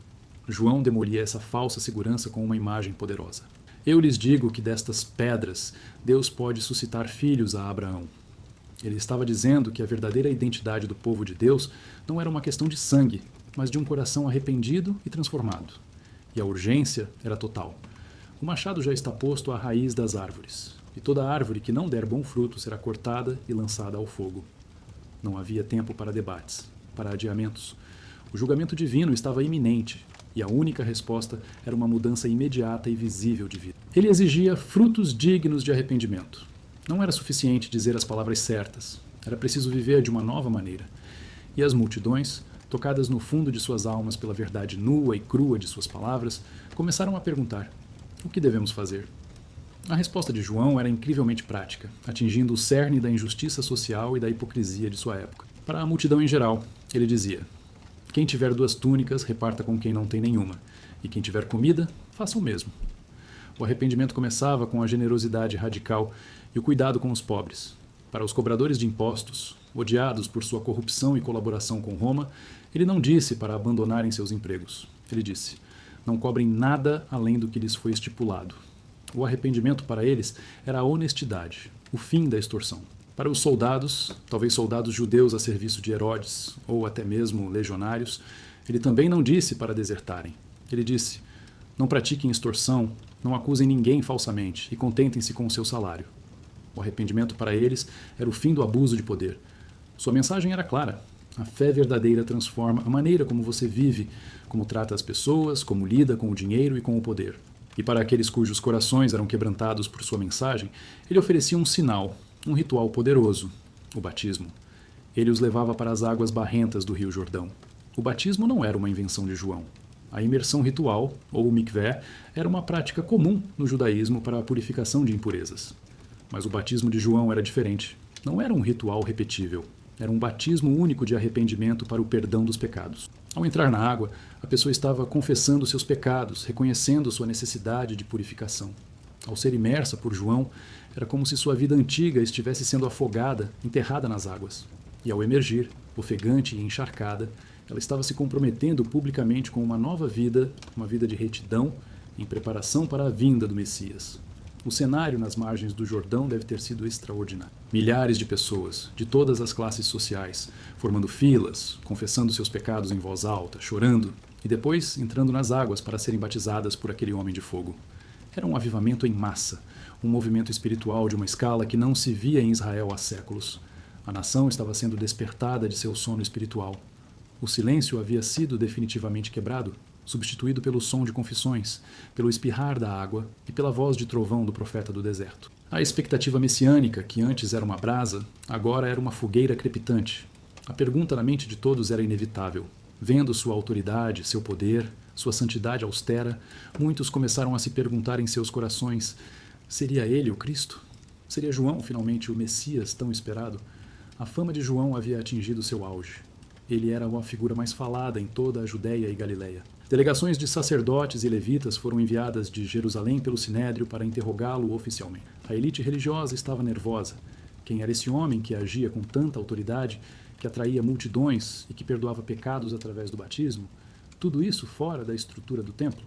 João demolia essa falsa segurança com uma imagem poderosa. Eu lhes digo que destas pedras Deus pode suscitar filhos a Abraão. Ele estava dizendo que a verdadeira identidade do povo de Deus não era uma questão de sangue, mas de um coração arrependido e transformado. E a urgência era total. O machado já está posto à raiz das árvores, e toda árvore que não der bom fruto será cortada e lançada ao fogo. Não havia tempo para debates, para adiamentos. O julgamento divino estava iminente, e a única resposta era uma mudança imediata e visível de vida. Ele exigia frutos dignos de arrependimento. Não era suficiente dizer as palavras certas, era preciso viver de uma nova maneira. E as multidões, tocadas no fundo de suas almas pela verdade nua e crua de suas palavras, começaram a perguntar: o que devemos fazer? A resposta de João era incrivelmente prática, atingindo o cerne da injustiça social e da hipocrisia de sua época. Para a multidão em geral, ele dizia: quem tiver 2 túnicas, reparta com quem não tem nenhuma, e quem tiver comida, faça o mesmo. O arrependimento começava com a generosidade radical e o cuidado com os pobres. Para os cobradores de impostos, odiados por sua corrupção e colaboração com Roma, ele não disse para abandonarem seus empregos. Ele disse: não cobrem nada além do que lhes foi estipulado. O arrependimento para eles era a honestidade, o fim da extorsão. Para os soldados, talvez soldados judeus a serviço de Herodes, ou até mesmo legionários, ele também não disse para desertarem. Ele disse: não pratiquem extorsão, não acusem ninguém falsamente e contentem-se com o seu salário. O arrependimento para eles era o fim do abuso de poder. Sua mensagem era clara: a fé verdadeira transforma a maneira como você vive, como trata as pessoas, como lida com o dinheiro e com o poder. E para aqueles cujos corações eram quebrantados por sua mensagem, ele oferecia um sinal, um ritual poderoso: o batismo. Ele os levava para as águas barrentas do rio Jordão. O batismo não era uma invenção de João. A imersão ritual, ou o mikvé, era uma prática comum no judaísmo para a purificação de impurezas. Mas o batismo de João era diferente. Não era um ritual repetível. Era um batismo único de arrependimento para o perdão dos pecados. Ao entrar na água, a pessoa estava confessando seus pecados, reconhecendo sua necessidade de purificação. Ao ser imersa por João, era como se sua vida antiga estivesse sendo afogada, enterrada nas águas. E ao emergir, ofegante e encharcada, ela estava se comprometendo publicamente com uma nova vida, uma vida de retidão, em preparação para a vinda do Messias. O cenário nas margens do Jordão deve ter sido extraordinário. Milhares de pessoas, de todas as classes sociais, formando filas, confessando seus pecados em voz alta, chorando, e depois entrando nas águas para serem batizadas por aquele homem de fogo. Era um avivamento em massa, um movimento espiritual de uma escala que não se via em Israel há séculos. A nação estava sendo despertada de seu sono espiritual. O silêncio havia sido definitivamente quebrado, substituído pelo som de confissões, pelo espirrar da água e pela voz de trovão do profeta do deserto. A expectativa messiânica, que antes era uma brasa, agora era uma fogueira crepitante. A pergunta na mente de todos era inevitável. Vendo sua autoridade, seu poder, sua santidade austera, muitos começaram a se perguntar em seus corações: seria ele o Cristo? Seria João finalmente o Messias tão esperado? A fama de João havia atingido seu auge. Ele era a figura mais falada em toda a Judéia e Galiléia. Delegações de sacerdotes e levitas foram enviadas de Jerusalém pelo Sinédrio para interrogá-lo oficialmente. A elite religiosa estava nervosa. Quem era esse homem que agia com tanta autoridade, que atraía multidões e que perdoava pecados através do batismo? Tudo isso fora da estrutura do templo?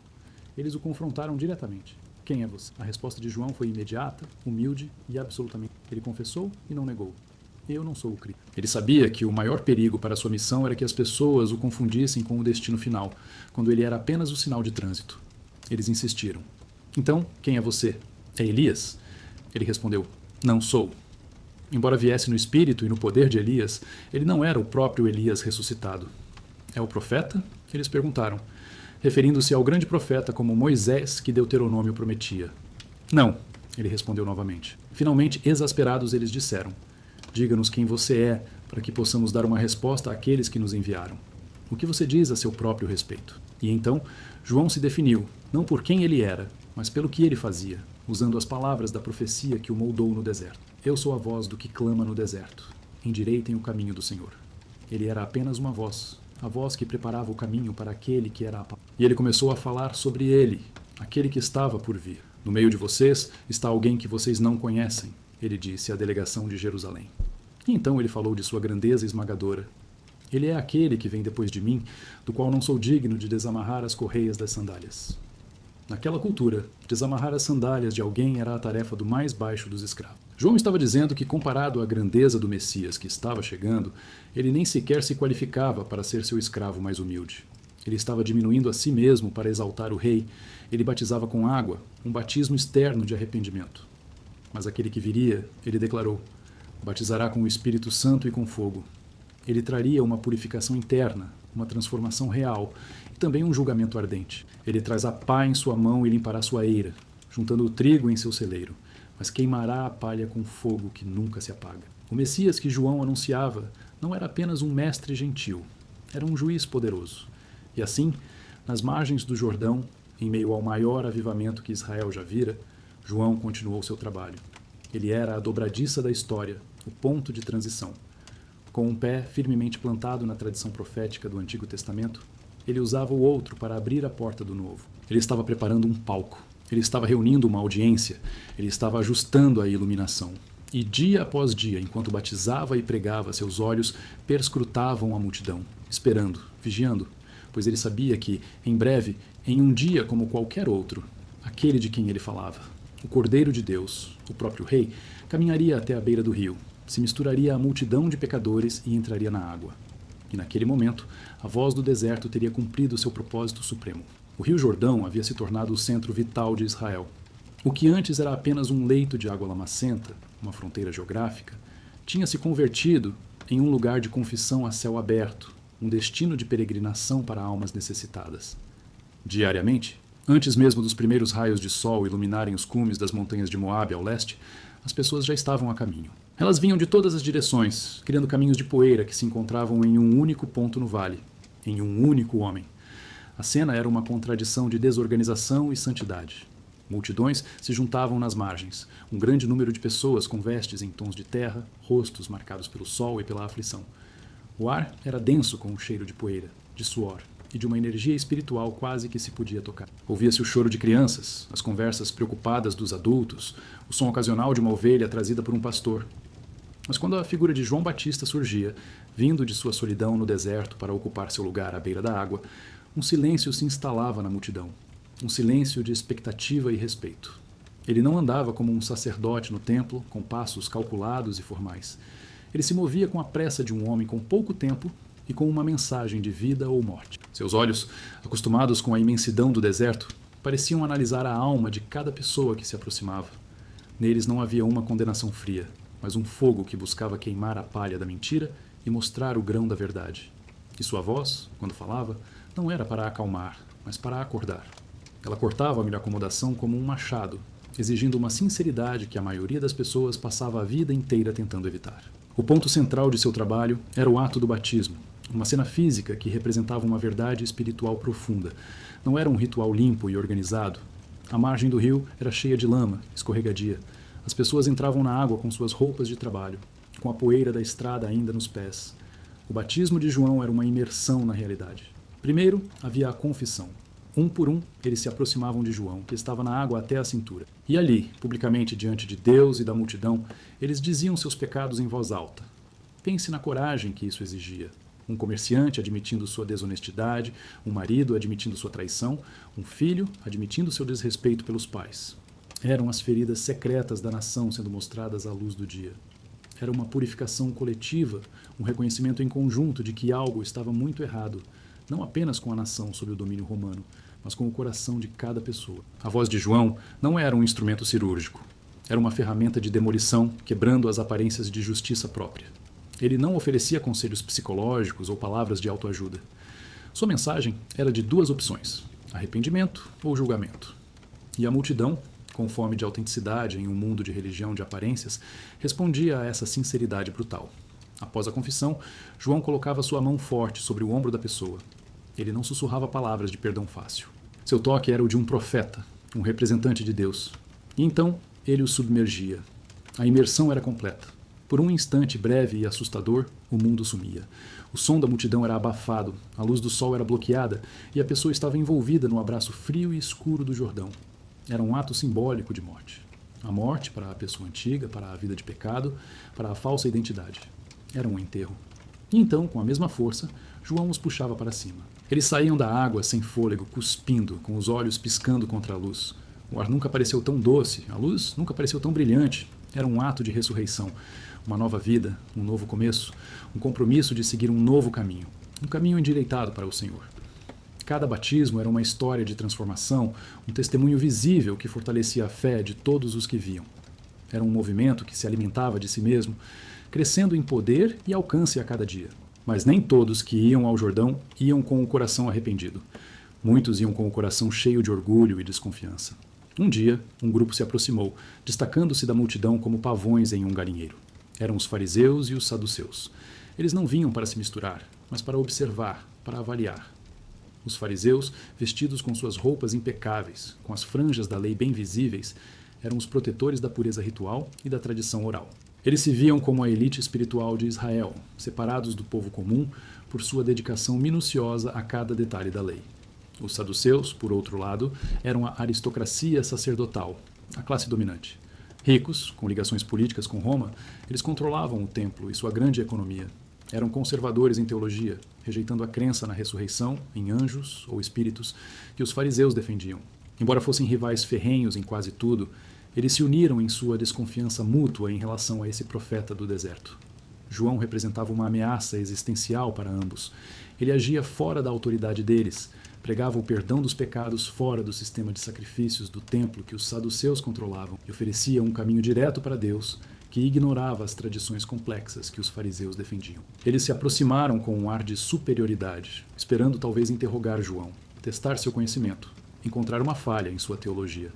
Eles o confrontaram diretamente. Quem é você? A resposta de João foi imediata, humilde e absolutamente. Ele confessou e não negou. Eu não sou o Cristo. Ele sabia que o maior perigo para sua missão era que as pessoas o confundissem com o destino final, quando ele era apenas o sinal de trânsito. Eles insistiram. Então, quem é você? É Elias? Ele respondeu, não sou. Embora viesse no espírito e no poder de Elias, ele não era o próprio Elias ressuscitado. É o profeta? Eles perguntaram, referindo-se ao grande profeta como Moisés que Deuteronômio prometia. Não, ele respondeu novamente. Finalmente, exasperados, eles disseram, diga-nos quem você é, para que possamos dar uma resposta àqueles que nos enviaram. O que você diz a seu próprio respeito? E então, João se definiu, não por quem ele era, mas pelo que ele fazia, usando as palavras da profecia que o moldou no deserto. Eu sou a voz do que clama no deserto. Endireitem o caminho do Senhor. Ele era apenas uma voz, a voz que preparava o caminho para aquele que era a palavra. E ele começou a falar sobre ele, aquele que estava por vir. No meio de vocês está alguém que vocês não conhecem, ele disse à delegação de Jerusalém. E então ele falou de sua grandeza esmagadora. Ele é aquele que vem depois de mim, do qual não sou digno de desamarrar as correias das sandálias. Naquela cultura, desamarrar as sandálias de alguém era a tarefa do mais baixo dos escravos. João estava dizendo que, comparado à grandeza do Messias que estava chegando, ele nem sequer se qualificava para ser seu escravo mais humilde. Ele estava diminuindo a si mesmo para exaltar o rei. Ele batizava com água, um batismo externo de arrependimento. Mas aquele que viria, ele declarou, batizará com o Espírito Santo e com fogo. Ele traria uma purificação interna, uma transformação real e também um julgamento ardente. Ele traz a pá em sua mão e limpará sua eira, juntando o trigo em seu celeiro, mas queimará a palha com fogo que nunca se apaga. O Messias que João anunciava não era apenas um mestre gentil, era um juiz poderoso. E assim, nas margens do Jordão, em meio ao maior avivamento que Israel já vira, João continuou seu trabalho. Ele era a dobradiça da história, o ponto de transição. Com um pé firmemente plantado na tradição profética do Antigo Testamento, ele usava o outro para abrir a porta do Novo. Ele estava preparando um palco. Ele estava reunindo uma audiência. Ele estava ajustando a iluminação. E dia após dia, enquanto batizava e pregava, seus olhos perscrutavam a multidão, esperando, vigiando, pois ele sabia que, em breve, em um dia como qualquer outro, aquele de quem ele falava, o Cordeiro de Deus, o próprio Rei, caminharia até a beira do rio, se misturaria à multidão de pecadores e entraria na água. E naquele momento, a voz do deserto teria cumprido seu propósito supremo. O Rio Jordão havia se tornado o centro vital de Israel. O que antes era apenas um leito de água lamacenta, uma fronteira geográfica, tinha se convertido em um lugar de confissão a céu aberto, um destino de peregrinação para almas necessitadas. Diariamente, antes mesmo dos primeiros raios de sol iluminarem os cumes das montanhas de Moabe ao leste, as pessoas já estavam a caminho. Elas vinham de todas as direções, criando caminhos de poeira que se encontravam em um único ponto no vale, em um único homem. A cena era uma contradição de desorganização e santidade. Multidões se juntavam nas margens, um grande número de pessoas com vestes em tons de terra, rostos marcados pelo sol e pela aflição. O ar era denso com o cheiro de poeira, de suor e de uma energia espiritual quase que se podia tocar. Ouvia-se o choro de crianças, as conversas preocupadas dos adultos, o som ocasional de uma ovelha trazida por um pastor. Mas quando a figura de João Batista surgia, vindo de sua solidão no deserto para ocupar seu lugar à beira da água, um silêncio se instalava na multidão, um silêncio de expectativa e respeito. Ele não andava como um sacerdote no templo, com passos calculados e formais. Ele se movia com a pressa de um homem com pouco tempo e com uma mensagem de vida ou morte. Seus olhos, acostumados com a imensidão do deserto, Pareciam analisar a alma de cada pessoa que se aproximava. Neles não havia uma condenação fria, mas um fogo que buscava queimar a palha da mentira e mostrar o grão da verdade. E sua voz, quando falava, não era para acalmar, mas para acordar. Ela cortava a minha acomodação como um machado, exigindo uma sinceridade que a maioria das pessoas passava a vida inteira tentando evitar. O ponto central de seu trabalho era o ato do batismo, uma cena física que representava uma verdade espiritual profunda. Não era um ritual limpo e organizado. A margem do rio era cheia de lama, escorregadia. As pessoas entravam na água com suas roupas de trabalho, com a poeira da estrada ainda nos pés. O batismo de João era uma imersão na realidade. Primeiro, havia a confissão. Um por um, eles se aproximavam de João, que estava na água até a cintura. E ali, publicamente diante de Deus e da multidão, eles diziam seus pecados em voz alta. Pense na coragem que isso exigia. Um comerciante admitindo sua desonestidade, um marido admitindo sua traição, um filho admitindo seu desrespeito pelos pais. Eram as feridas secretas da nação sendo mostradas à luz do dia. Era uma purificação coletiva, um reconhecimento em conjunto de que algo estava muito errado, não apenas com a nação sob o domínio romano, mas com o coração de cada pessoa. A voz de João não era um instrumento cirúrgico. Era uma ferramenta de demolição, quebrando as aparências de justiça própria. Ele não oferecia conselhos psicológicos ou palavras de autoajuda. Sua mensagem era de duas opções: arrependimento ou julgamento. E a multidão, com fome de autenticidade em um mundo de religião de aparências, respondia a essa sinceridade brutal. Após a confissão, João colocava sua mão forte sobre o ombro da pessoa. Ele não sussurrava palavras de perdão fácil. Seu toque era o de um profeta, um representante de Deus. E então ele o submergia. A imersão era completa. Por um instante breve e assustador, o mundo sumia. O som da multidão era abafado, a luz do sol era bloqueada e a pessoa estava envolvida no abraço frio e escuro do Jordão. Era um ato simbólico de morte. A morte para a pessoa antiga, para a vida de pecado, para a falsa identidade. Era um enterro. E então, com a mesma força, João os puxava para cima. Eles saíam da água sem fôlego, cuspindo, com os olhos piscando contra a luz. O ar nunca pareceu tão doce, a luz nunca pareceu tão brilhante. Era um ato de ressurreição, uma nova vida, um novo começo, um compromisso de seguir um novo caminho, um caminho endireitado para o Senhor. Cada batismo era uma história de transformação, um testemunho visível que fortalecia a fé de todos os que viam. Era um movimento que se alimentava de si mesmo, crescendo em poder e alcance a cada dia. Mas nem todos que iam ao Jordão iam com o coração arrependido. Muitos iam com o coração cheio de orgulho e desconfiança. Um dia, um grupo se aproximou, destacando-se da multidão como pavões em um galinheiro. Eram os fariseus e os saduceus. Eles não vinham para se misturar, mas para observar, para avaliar. Os fariseus, vestidos com suas roupas impecáveis, com as franjas da lei bem visíveis, eram os protetores da pureza ritual e da tradição oral. Eles se viam como a elite espiritual de Israel, separados do povo comum por sua dedicação minuciosa a cada detalhe da lei. Os saduceus, por outro lado, eram a aristocracia sacerdotal, a classe dominante. Ricos, com ligações políticas com Roma, eles controlavam o templo e sua grande economia. Eram conservadores em teologia, rejeitando a crença na ressurreição, em anjos ou espíritos, que os fariseus defendiam. Embora fossem rivais ferrenhos em quase tudo, eles se uniram em sua desconfiança mútua em relação a esse profeta do deserto. João representava uma ameaça existencial para ambos. Ele agia fora da autoridade deles, pregava o perdão dos pecados fora do sistema de sacrifícios do templo que os saduceus controlavam e oferecia um caminho direto para Deus que ignorava as tradições complexas que os fariseus defendiam. Eles se aproximaram com um ar de superioridade, esperando talvez interrogar João, testar seu conhecimento, encontrar uma falha em sua teologia.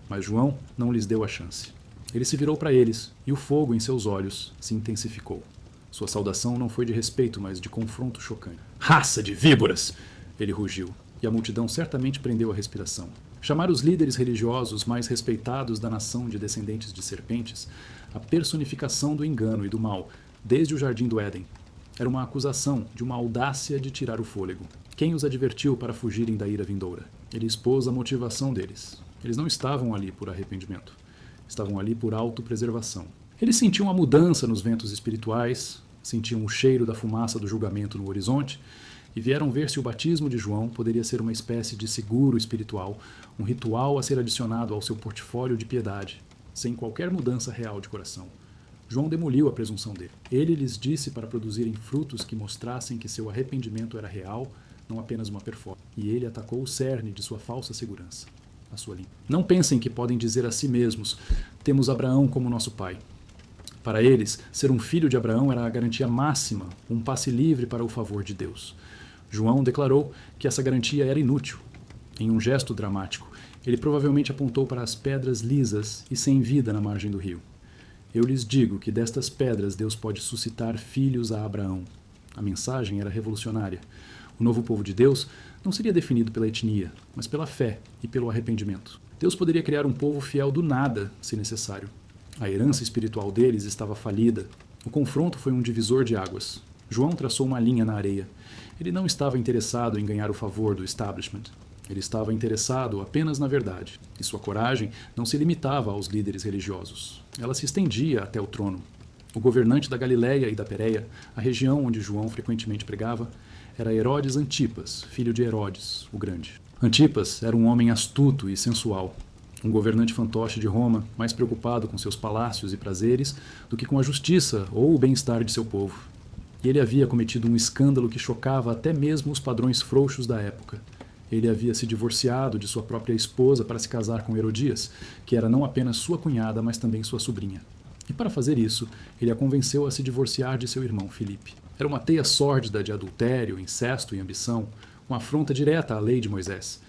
Mas João não lhes deu a chance. Ele se virou para eles e o fogo em seus olhos se intensificou. Sua saudação não foi de respeito, mas de confronto chocante. "Raça de víboras!" ele rugiu, e a multidão certamente prendeu a respiração. Chamar os líderes religiosos mais respeitados da nação de descendentes de serpentes, a personificação do engano e do mal, desde o jardim do Éden, era uma acusação de uma audácia de tirar o fôlego. Quem os advertiu para fugirem da ira vindoura? Ele expôs a motivação deles. Eles não estavam ali por arrependimento. Estavam ali por autopreservação. Eles sentiam a mudança nos ventos espirituais, sentiam o cheiro da fumaça do julgamento no horizonte e vieram ver se o batismo de João poderia ser uma espécie de seguro espiritual, um ritual a ser adicionado ao seu portfólio de piedade, sem qualquer mudança real de coração. João demoliu a presunção dele. Ele lhes disse para produzirem frutos que mostrassem que seu arrependimento era real, não apenas uma performance. E ele atacou o cerne de sua falsa segurança. a sua língua. Não pensem que podem dizer a si mesmos: temos Abraão como nosso pai. Para eles, ser um filho de Abraão era a garantia máxima, um passe livre para o favor de Deus. João declarou que essa garantia era inútil. Em um gesto dramático, ele provavelmente apontou para as pedras lisas e sem vida na margem do rio. Eu lhes digo que destas pedras Deus pode suscitar filhos a Abraão. A mensagem era revolucionária. O novo povo de Deus não seria definido pela etnia, mas pela fé e pelo arrependimento. Deus poderia criar um povo fiel do nada, se necessário. A herança espiritual deles estava falida. O confronto foi um divisor de águas. João traçou uma linha na areia. Ele não estava interessado em ganhar o favor do establishment. Ele estava interessado apenas na verdade. E sua coragem não se limitava aos líderes religiosos. Ela se estendia até o trono. O governante da Galiléia e da Pérea, a região onde João frequentemente pregava, era Herodes Antipas, filho de Herodes, o Grande. Antipas era um homem astuto e sensual, um governante fantoche de Roma, mais preocupado com seus palácios e prazeres do que com a justiça ou o bem-estar de seu povo. E ele havia cometido um escândalo que chocava até mesmo os padrões frouxos da época. Ele havia se divorciado de sua própria esposa para se casar com Herodias, que era não apenas sua cunhada, mas também sua sobrinha. E para fazer isso, ele a convenceu a se divorciar de seu irmão Filipe. Era uma teia sórdida de adultério, incesto e ambição, uma afronta direta à lei de Moisés.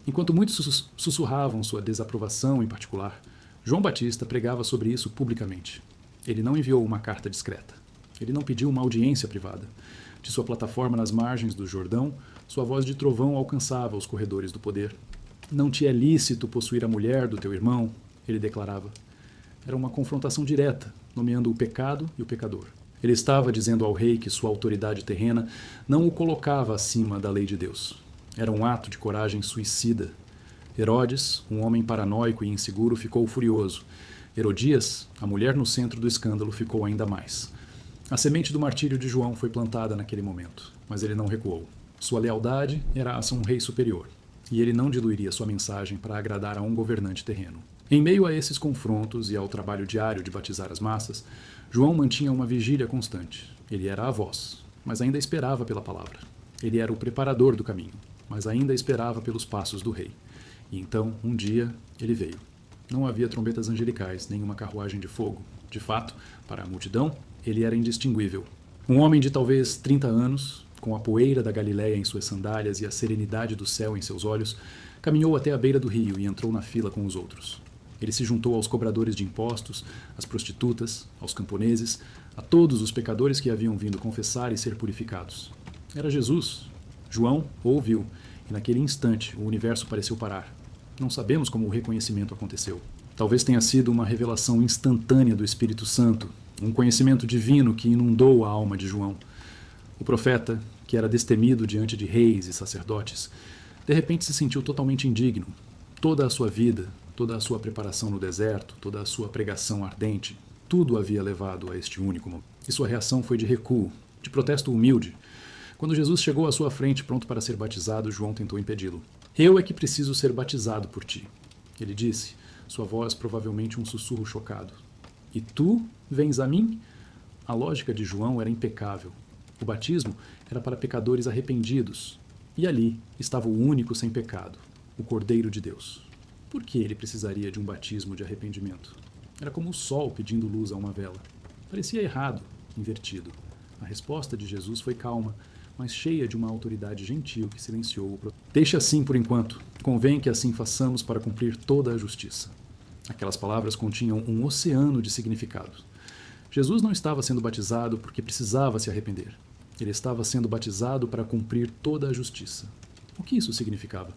Enquanto muitos sussurravam sua desaprovação em particular, João Batista pregava sobre isso publicamente. Ele não enviou uma carta discreta. Ele não pediu uma audiência privada. De sua plataforma nas margens do Jordão, sua voz de trovão alcançava os corredores do poder. Não te é lícito possuir a mulher do teu irmão, ele declarava. Era uma confrontação direta, nomeando o pecado e o pecador. Ele estava dizendo ao rei que sua autoridade terrena não o colocava acima da lei de Deus. Era um ato de coragem suicida. Herodes, um homem paranoico e inseguro, ficou furioso. Herodias, a mulher no centro do escândalo, ficou ainda mais. A semente do martírio de João foi plantada naquele momento, mas ele não recuou. Sua lealdade era a um rei superior, e ele não diluiria sua mensagem para agradar a um governante terreno. Em meio a esses confrontos e ao trabalho diário de batizar as massas, João mantinha uma vigília constante. Ele era a voz, mas ainda esperava pela palavra. Ele era o preparador do caminho, mas ainda esperava pelos passos do rei. E então, um dia, ele veio. Não havia trombetas angelicais, nem uma carruagem de fogo. De fato, para a multidão, ele era indistinguível. Um homem de talvez 30 anos, com a poeira da Galiléia em suas sandálias e a serenidade do céu em seus olhos, caminhou até a beira do rio e entrou na fila com os outros. Ele se juntou aos cobradores de impostos, às prostitutas, aos camponeses, a todos os pecadores que haviam vindo confessar e ser purificados. Era Jesus. João o ouviu, e naquele instante o universo pareceu parar. Não sabemos como o reconhecimento aconteceu. Talvez tenha sido uma revelação instantânea do Espírito Santo, um conhecimento divino que inundou a alma de João. O profeta, que era destemido diante de reis e sacerdotes, de repente se sentiu totalmente indigno. Toda a sua vida, toda a sua preparação no deserto, toda a sua pregação ardente, tudo havia levado a este único momento. E sua reação foi de recuo, de protesto humilde. Quando Jesus chegou à sua frente pronto para ser batizado, João tentou impedi-lo. Eu é que preciso ser batizado por ti, ele disse, sua voz provavelmente um sussurro chocado. E tu vens a mim? A lógica de João era impecável. O batismo era para pecadores arrependidos, e ali estava o único sem pecado, o Cordeiro de Deus. Por que ele precisaria de um batismo de arrependimento? Era como o sol pedindo luz a uma vela. Parecia errado, invertido. A resposta de Jesus foi calma, mas cheia de uma autoridade gentil que silenciou o profeta. Deixe assim por enquanto. Convém que assim façamos para cumprir toda a justiça. Aquelas palavras continham um oceano de significado. Jesus não estava sendo batizado porque precisava se arrepender. Ele estava sendo batizado para cumprir toda a justiça. O que isso significava?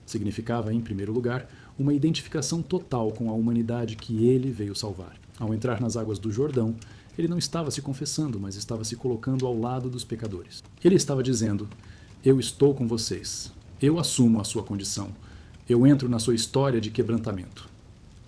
Significava, em primeiro lugar, uma identificação total com a humanidade que ele veio salvar. Ao entrar nas águas do Jordão, ele não estava se confessando, mas estava se colocando ao lado dos pecadores. Ele estava dizendo: eu estou com vocês. Eu assumo a sua condição. Eu entro na sua história de quebrantamento.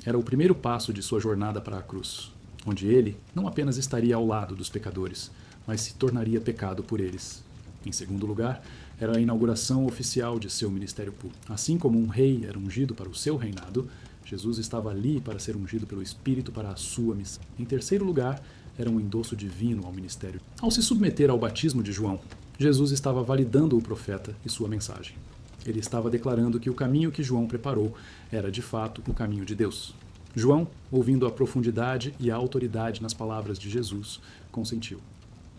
Era o primeiro passo de sua jornada para a cruz, onde ele não apenas estaria ao lado dos pecadores, mas se tornaria pecado por eles. Em segundo lugar, era a inauguração oficial de seu ministério público. Assim como um rei era ungido para o seu reinado, Jesus estava ali para ser ungido pelo Espírito para a sua missão. Em terceiro lugar, era um endosso divino ao ministério. Ao se submeter ao batismo de João, Jesus estava validando o profeta e sua mensagem. Ele estava declarando que o caminho que João preparou era, de fato, o caminho de Deus. João, ouvindo a profundidade e a autoridade nas palavras de Jesus, consentiu.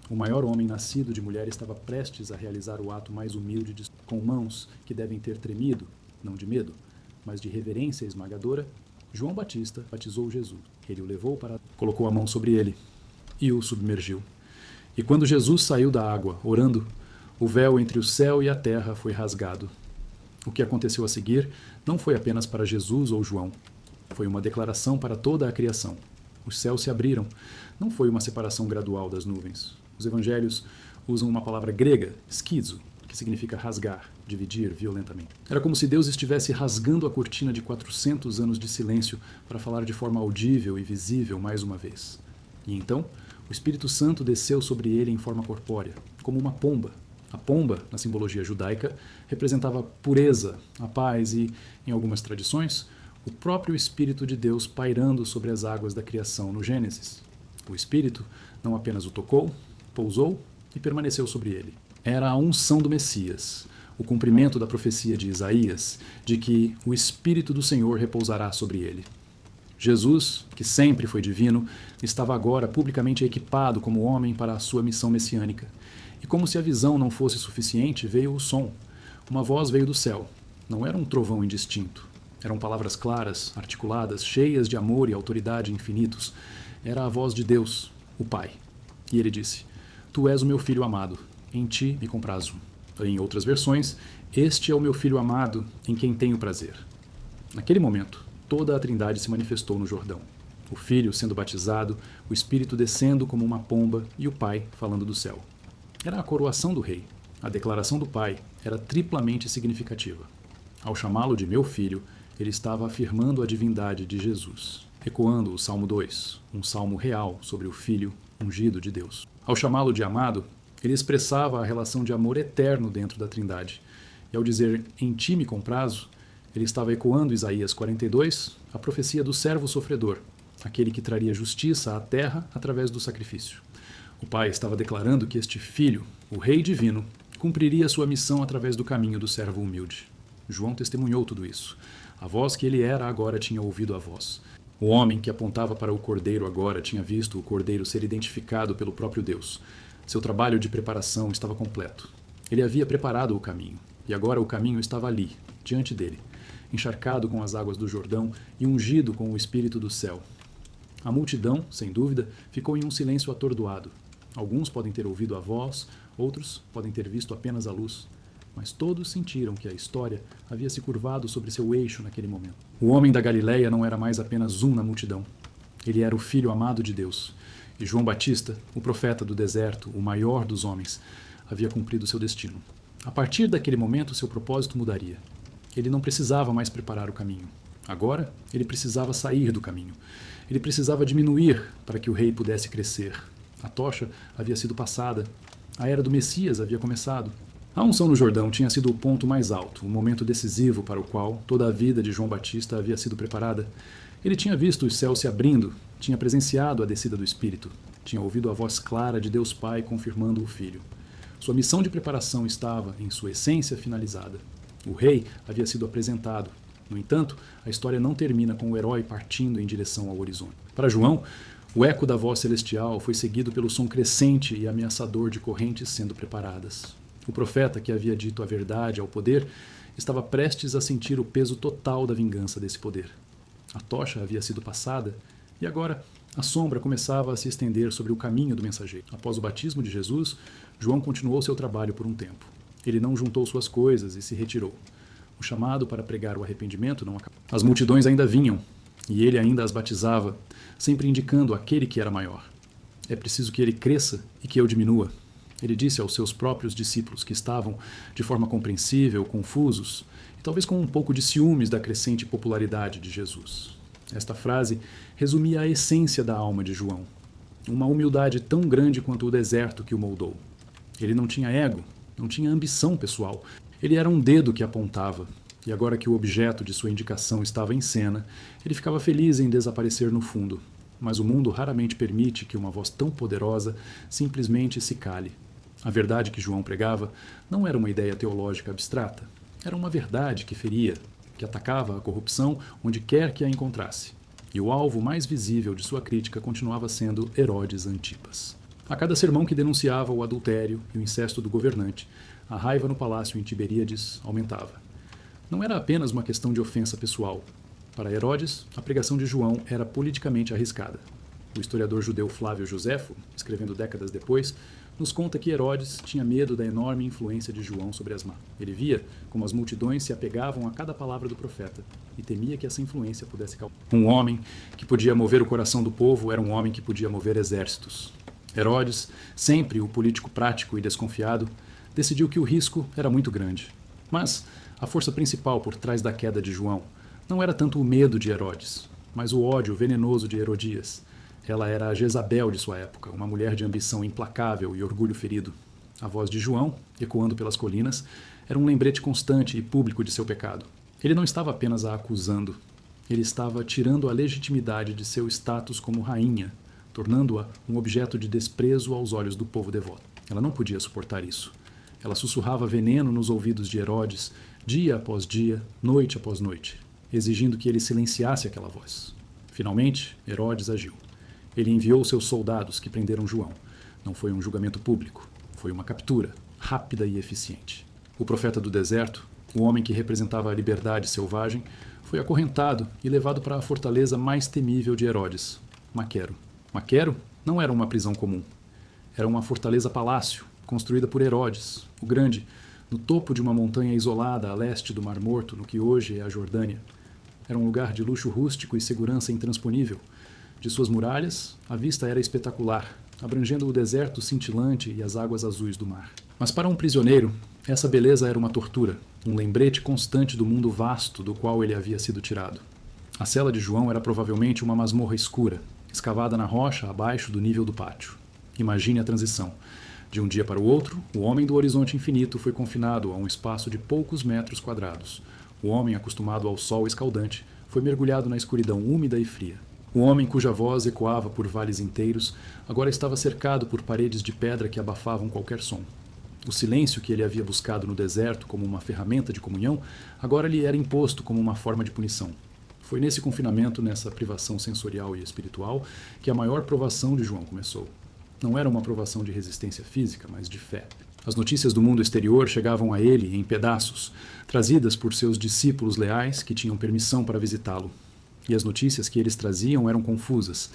O maior homem nascido de mulher estava prestes a realizar o ato mais humilde com mãos que devem ter tremido, não de medo, mas de reverência esmagadora. João Batista batizou Jesus. Ele o levou colocou a mão sobre ele e o submergiu. E quando Jesus saiu da água, orando, o véu entre o céu e a terra foi rasgado. O que aconteceu a seguir não foi apenas para Jesus ou João. Foi uma declaração para toda a criação. Os céus se abriram. Não foi uma separação gradual das nuvens. Os evangelhos usam uma palavra grega, schizo, que significa rasgar, dividir violentamente. Era como se Deus estivesse rasgando a cortina de 400 anos de silêncio para falar de forma audível e visível mais uma vez. E então, o Espírito Santo desceu sobre ele em forma corpórea, como uma pomba. A pomba, na simbologia judaica, representava a pureza, a paz e, em algumas tradições, o próprio Espírito de Deus pairando sobre as águas da criação no Gênesis. O Espírito não apenas o tocou, pousou e permaneceu sobre ele. Era a unção do Messias, o cumprimento da profecia de Isaías, de que o Espírito do Senhor repousará sobre ele. Jesus, que sempre foi divino, estava agora publicamente equipado como homem para a sua missão messiânica. E como se a visão não fosse suficiente, veio o som. Uma voz veio do céu. Não era um trovão indistinto. Eram palavras claras, articuladas, cheias de amor e autoridade infinitos. Era a voz de Deus, o Pai. E ele disse: Tu és o meu filho amado, em ti me comprazo. Em outras versões, este é o meu filho amado, em quem tenho prazer. Naquele momento, toda a Trindade se manifestou no Jordão. O Filho sendo batizado, o Espírito descendo como uma pomba e o Pai falando do céu. Era a coroação do rei. A declaração do Pai era triplamente significativa. Ao chamá-lo de meu filho, ele estava afirmando a divindade de Jesus, ecoando o Salmo 2, um salmo real sobre o Filho ungido de Deus. Ao chamá-lo de amado, ele expressava a relação de amor eterno dentro da Trindade. E ao dizer, em ti me comprazo, ele estava ecoando Isaías 42, a profecia do servo sofredor, aquele que traria justiça à terra através do sacrifício. O Pai estava declarando que este Filho, o Rei Divino, cumpriria sua missão através do caminho do servo humilde. João testemunhou tudo isso. A voz que ele era agora tinha ouvido a voz. O homem que apontava para o Cordeiro agora tinha visto o Cordeiro ser identificado pelo próprio Deus. Seu trabalho de preparação estava completo. Ele havia preparado o caminho, e agora o caminho estava ali, diante dele, encharcado com as águas do Jordão e ungido com o Espírito do céu. A multidão, sem dúvida, ficou em um silêncio atordoado. Alguns podem ter ouvido a voz, outros podem ter visto apenas a luz. Mas todos sentiram que a história havia se curvado sobre seu eixo naquele momento. O homem da Galileia não era mais apenas um na multidão. Ele era o Filho amado de Deus. E João Batista, o profeta do deserto, o maior dos homens, havia cumprido seu destino. A partir daquele momento, seu propósito mudaria. Ele não precisava mais preparar o caminho. Agora, ele precisava sair do caminho. Ele precisava diminuir para que o rei pudesse crescer. A tocha havia sido passada. A era do Messias havia começado. A unção no Jordão tinha sido o ponto mais alto, o momento decisivo para o qual toda a vida de João Batista havia sido preparada. Ele tinha visto os céus se abrindo, tinha presenciado a descida do Espírito, tinha ouvido a voz clara de Deus Pai confirmando o Filho. Sua missão de preparação estava, em sua essência, finalizada. O rei havia sido apresentado. No entanto, a história não termina com o herói partindo em direção ao horizonte. Para João, o eco da voz celestial foi seguido pelo som crescente e ameaçador de correntes sendo preparadas. O profeta que havia dito a verdade ao poder estava prestes a sentir o peso total da vingança desse poder. A tocha havia sido passada e agora a sombra começava a se estender sobre o caminho do mensageiro. Após o batismo de Jesus, João continuou seu trabalho por um tempo. Ele não juntou suas coisas e se retirou. O chamado para pregar o arrependimento não acabou. As multidões ainda vinham e ele ainda as batizava, sempre indicando aquele que era maior. É preciso que ele cresça e que eu diminua. Ele disse aos seus próprios discípulos que estavam, de forma compreensível, confusos e talvez com um pouco de ciúmes da crescente popularidade de Jesus. Esta frase resumia a essência da alma de João, uma humildade tão grande quanto o deserto que o moldou. Ele não tinha ego, não tinha ambição pessoal. Ele era um dedo que apontava, e agora que o objeto de sua indicação estava em cena, ele ficava feliz em desaparecer no fundo. Mas o mundo raramente permite que uma voz tão poderosa simplesmente se cale. A verdade que João pregava não era uma ideia teológica abstrata. Era uma verdade que feria, que atacava a corrupção onde quer que a encontrasse. E o alvo mais visível de sua crítica continuava sendo Herodes Antipas. A cada sermão que denunciava o adultério e o incesto do governante, a raiva no palácio em Tiberíades aumentava. Não era apenas uma questão de ofensa pessoal. Para Herodes, a pregação de João era politicamente arriscada. O historiador judeu Flávio Joséfo, escrevendo décadas depois, nos conta que Herodes tinha medo da enorme influência de João sobre as massas. Ele via como as multidões se apegavam a cada palavra do profeta e temia que essa influência pudesse causar. Um homem que podia mover o coração do povo era um homem que podia mover exércitos. Herodes, sempre o político prático e desconfiado, decidiu que o risco era muito grande. Mas a força principal por trás da queda de João não era tanto o medo de Herodes, mas o ódio venenoso de Herodias. Ela era a Jezabel de sua época, uma mulher de ambição implacável e orgulho ferido. A voz de João, ecoando pelas colinas, era um lembrete constante e público de seu pecado. Ele não estava apenas a acusando, ele estava tirando a legitimidade de seu status como rainha, tornando-a um objeto de desprezo aos olhos do povo devoto. Ela não podia suportar isso. Ela sussurrava veneno nos ouvidos de Herodes, dia após dia, noite após noite, exigindo que ele silenciasse aquela voz. Finalmente, Herodes agiu. Ele enviou seus soldados que prenderam João. Não foi um julgamento público, foi uma captura, rápida e eficiente. O profeta do deserto, o homem que representava a liberdade selvagem, foi acorrentado e levado para a fortaleza mais temível de Herodes, Maquero. Maquero não era uma prisão comum. Era uma fortaleza-palácio, construída por Herodes, o Grande, no topo de uma montanha isolada a leste do Mar Morto, no que hoje é a Jordânia. Era um lugar de luxo rústico e segurança intransponível. De suas muralhas, a vista era espetacular, abrangendo o deserto cintilante e as águas azuis do mar. Mas para um prisioneiro, essa beleza era uma tortura, um lembrete constante do mundo vasto do qual ele havia sido tirado. A cela de João era provavelmente uma masmorra escura, escavada na rocha abaixo do nível do pátio. Imagine a transição. De um dia para o outro, o homem do horizonte infinito foi confinado a um espaço de poucos metros quadrados. O homem, acostumado ao sol escaldante, foi mergulhado na escuridão úmida e fria. O homem cuja voz ecoava por vales inteiros agora estava cercado por paredes de pedra que abafavam qualquer som. O silêncio que ele havia buscado no deserto como uma ferramenta de comunhão agora lhe era imposto como uma forma de punição. Foi nesse confinamento, nessa privação sensorial e espiritual, que a maior provação de João começou. Não era uma provação de resistência física, mas de fé. As notícias do mundo exterior chegavam a ele em pedaços, trazidas por seus discípulos leais que tinham permissão para visitá-lo. E as notícias que eles traziam eram confusas.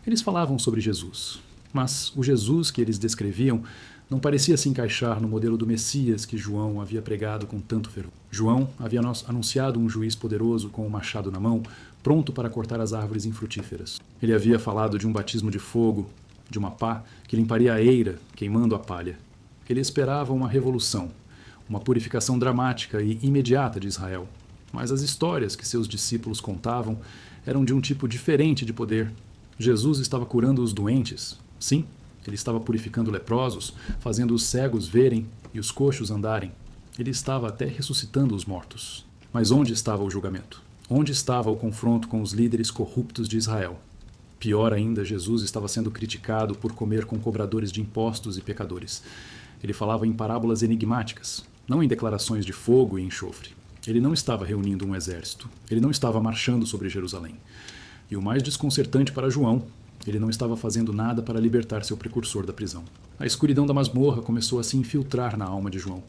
Eles falavam sobre Jesus, mas o Jesus que eles descreviam não parecia se encaixar no modelo do Messias que João havia pregado com tanto fervor. João havia anunciado um juiz poderoso com um machado na mão, pronto para cortar as árvores infrutíferas. Ele havia falado de um batismo de fogo, de uma pá que limparia a eira, queimando a palha. Ele esperava uma revolução, uma purificação dramática e imediata de Israel. Mas as histórias que seus discípulos contavam eram de um tipo diferente de poder. Jesus estava curando os doentes. Sim, ele estava purificando leprosos, fazendo os cegos verem e os coxos andarem. Ele estava até ressuscitando os mortos. Mas onde estava o julgamento? Onde estava o confronto com os líderes corruptos de Israel? Pior ainda, Jesus estava sendo criticado por comer com cobradores de impostos e pecadores. Ele falava em parábolas enigmáticas, não em declarações de fogo e enxofre. Ele não estava reunindo um exército. Ele não estava marchando sobre Jerusalém. E o mais desconcertante para João, ele não estava fazendo nada para libertar seu precursor da prisão. A escuridão da masmorra começou a se infiltrar na alma de João.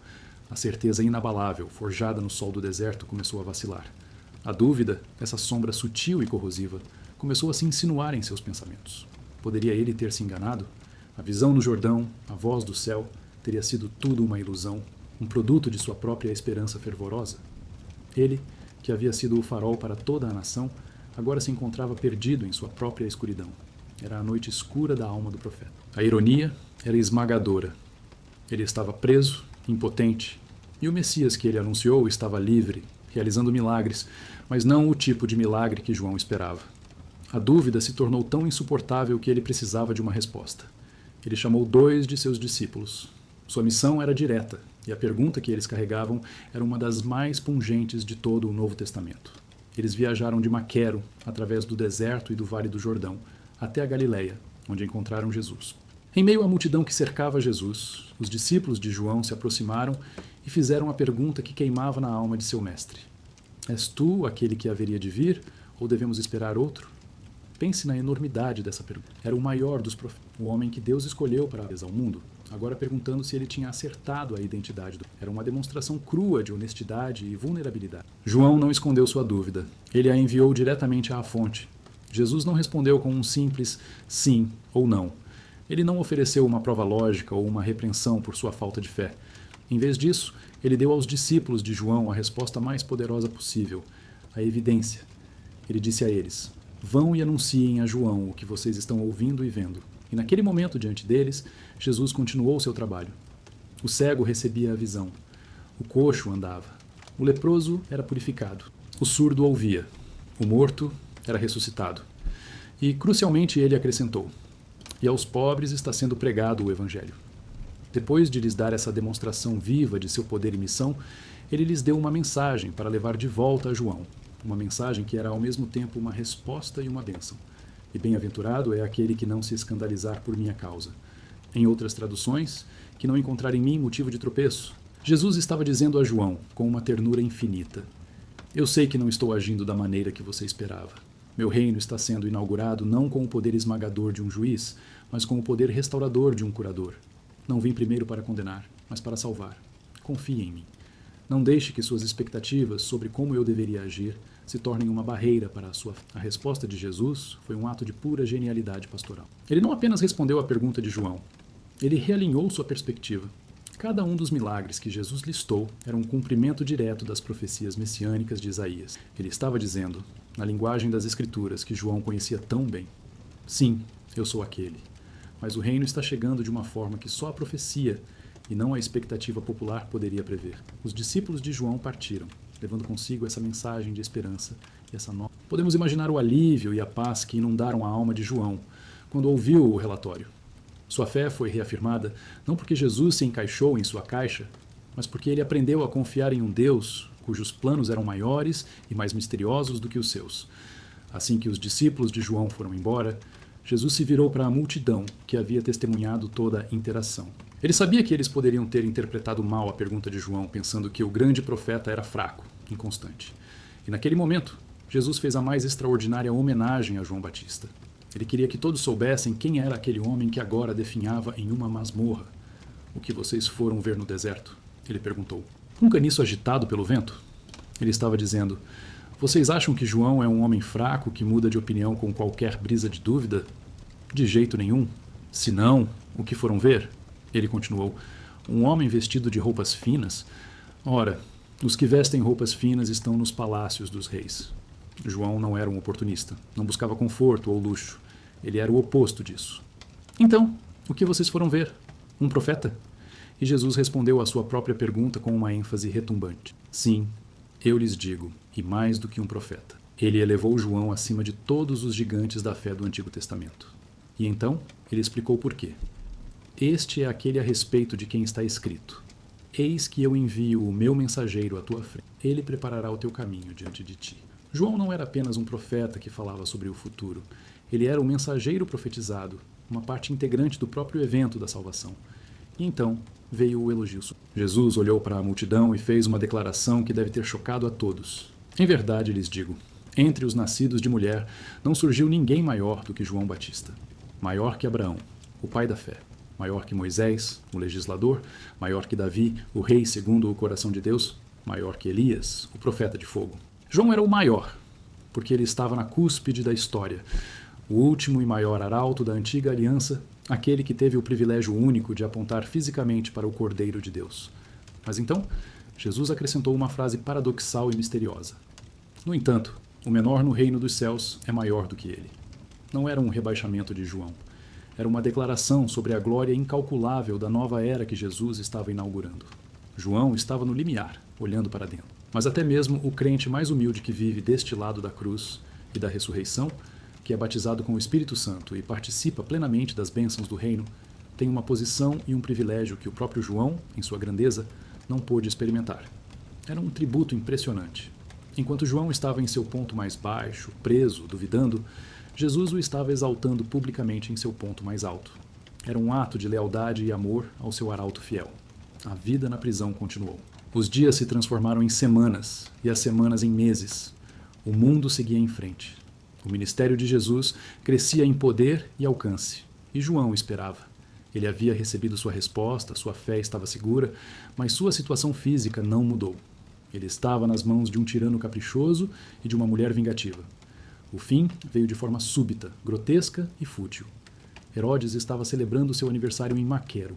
A certeza inabalável, forjada no sol do deserto, começou a vacilar. A dúvida, essa sombra sutil e corrosiva, começou a se insinuar em seus pensamentos. Poderia ele ter se enganado? A visão no Jordão, a voz do céu, teria sido tudo uma ilusão, um produto de sua própria esperança fervorosa? Ele, que havia sido o farol para toda a nação, agora se encontrava perdido em sua própria escuridão. Era a noite escura da alma do profeta. A ironia era esmagadora. Ele estava preso, impotente, e o Messias que ele anunciou estava livre, realizando milagres, mas não o tipo de milagre que João esperava. A dúvida se tornou tão insuportável que ele precisava de uma resposta. Ele chamou 2 de seus discípulos. Sua missão era direta, e a pergunta que eles carregavam era uma das mais pungentes de todo o Novo Testamento. Eles viajaram de Maquero, através do deserto e do Vale do Jordão, até a Galileia, onde encontraram Jesus. Em meio à multidão que cercava Jesus, os discípulos de João se aproximaram e fizeram a pergunta que queimava na alma de seu mestre: És tu aquele que haveria de vir, ou devemos esperar outro? Pense na enormidade dessa pergunta. Era o maior dos profetas, o homem que Deus escolheu para a ao mundo, agora perguntando se ele tinha acertado a identidade. Era uma demonstração crua de honestidade e vulnerabilidade. João não escondeu sua dúvida. Ele a enviou diretamente à fonte. Jesus não respondeu com um simples sim ou não. Ele não ofereceu uma prova lógica ou uma repreensão por sua falta de fé. Em vez disso, ele deu aos discípulos de João a resposta mais poderosa possível, a evidência. Ele disse a eles: Vão e anunciem a João o que vocês estão ouvindo e vendo. E naquele momento, diante deles, Jesus continuou seu trabalho. O cego recebia a visão. O coxo andava. O leproso era purificado. O surdo ouvia. O morto era ressuscitado. E, crucialmente, ele acrescentou: E aos pobres está sendo pregado o Evangelho. Depois de lhes dar essa demonstração viva de seu poder e missão, ele lhes deu uma mensagem para levar de volta a João. Uma mensagem que era ao mesmo tempo uma resposta e uma bênção. E bem-aventurado é aquele que não se escandalizar por minha causa. Em outras traduções, que não encontrar em mim motivo de tropeço. Jesus estava dizendo a João, com uma ternura infinita: Eu sei que não estou agindo da maneira que você esperava. Meu reino está sendo inaugurado não com o poder esmagador de um juiz, mas com o poder restaurador de um curador. Não vim primeiro para condenar, mas para salvar. Confie em mim. Não deixe que suas expectativas sobre como eu deveria agir se tornem uma barreira para a sua fé. A resposta de Jesus foi um ato de pura genialidade pastoral. Ele não apenas respondeu à pergunta de João, ele realinhou sua perspectiva. Cada um dos milagres que Jesus listou era um cumprimento direto das profecias messiânicas de Isaías. Ele estava dizendo, na linguagem das Escrituras que João conhecia tão bem: Sim, eu sou aquele. Mas o reino está chegando de uma forma que só a profecia e não a expectativa popular poderia prever. Os discípulos de João partiram, levando consigo essa mensagem de esperança e essa nova. Podemos imaginar o alívio e a paz que inundaram a alma de João quando ouviu o relatório. Sua fé foi reafirmada não porque Jesus se encaixou em sua caixa, mas porque ele aprendeu a confiar em um Deus cujos planos eram maiores e mais misteriosos do que os seus. Assim que os discípulos de João foram embora, Jesus se virou para a multidão que havia testemunhado toda a interação. Ele sabia que eles poderiam ter interpretado mal a pergunta de João, pensando que o grande profeta era fraco, inconstante. E naquele momento, Jesus fez a mais extraordinária homenagem a João Batista. Ele queria que todos soubessem quem era aquele homem que agora definhava em uma masmorra. O que vocês foram ver no deserto? Ele perguntou. Um caniço agitado pelo vento? Ele estava dizendo: Vocês acham que João é um homem fraco que muda de opinião com qualquer brisa de dúvida? De jeito nenhum. Se não, o que foram ver? Ele continuou: Um homem vestido de roupas finas? Ora, os que vestem roupas finas estão nos palácios dos reis. João não era um oportunista, não buscava conforto ou luxo. Ele era o oposto disso. Então, o que vocês foram ver? Um profeta? E Jesus respondeu à sua própria pergunta com uma ênfase retumbante. Sim, eu lhes digo, e mais do que um profeta. Ele elevou João acima de todos os gigantes da fé do Antigo Testamento. E então, ele explicou por quê. Este é aquele a respeito de quem está escrito: Eis que eu envio o meu mensageiro à tua frente. Ele preparará o teu caminho diante de ti. João não era apenas um profeta que falava sobre o futuro. Ele era o mensageiro profetizado, uma parte integrante do próprio evento da salvação. E então veio o elogio. Jesus olhou para a multidão e fez uma declaração que deve ter chocado a todos. Em verdade, lhes digo, entre os nascidos de mulher não surgiu ninguém maior do que João Batista. Maior que Abraão, o pai da fé. Maior que Moisés, o legislador. Maior que Davi, o rei segundo o coração de Deus. Maior que Elias, o profeta de fogo. João era o maior, porque ele estava na cúspide da história. O último e maior arauto da antiga aliança, aquele que teve o privilégio único de apontar fisicamente para o Cordeiro de Deus. Mas então, Jesus acrescentou uma frase paradoxal e misteriosa. No entanto, o menor no reino dos céus é maior do que ele. Não era um rebaixamento de João. Era uma declaração sobre a glória incalculável da nova era que Jesus estava inaugurando. João estava no limiar, olhando para dentro. Mas até mesmo o crente mais humilde que vive deste lado da cruz e da ressurreição, que é batizado com o Espírito Santo e participa plenamente das bênçãos do reino, tem uma posição e um privilégio que o próprio João, em sua grandeza, não pôde experimentar. Era um tributo impressionante. Enquanto João estava em seu ponto mais baixo, preso, duvidando, Jesus o estava exaltando publicamente em seu ponto mais alto. Era um ato de lealdade e amor ao seu arauto fiel. A vida na prisão continuou. Os dias se transformaram em semanas e as semanas em meses. O mundo seguia em frente. O ministério de Jesus crescia em poder e alcance. E João esperava. Ele havia recebido sua resposta, sua fé estava segura, mas sua situação física não mudou. Ele estava nas mãos de um tirano caprichoso e de uma mulher vingativa. O fim veio de forma súbita, grotesca e fútil. Herodes estava celebrando seu aniversário em Maquero.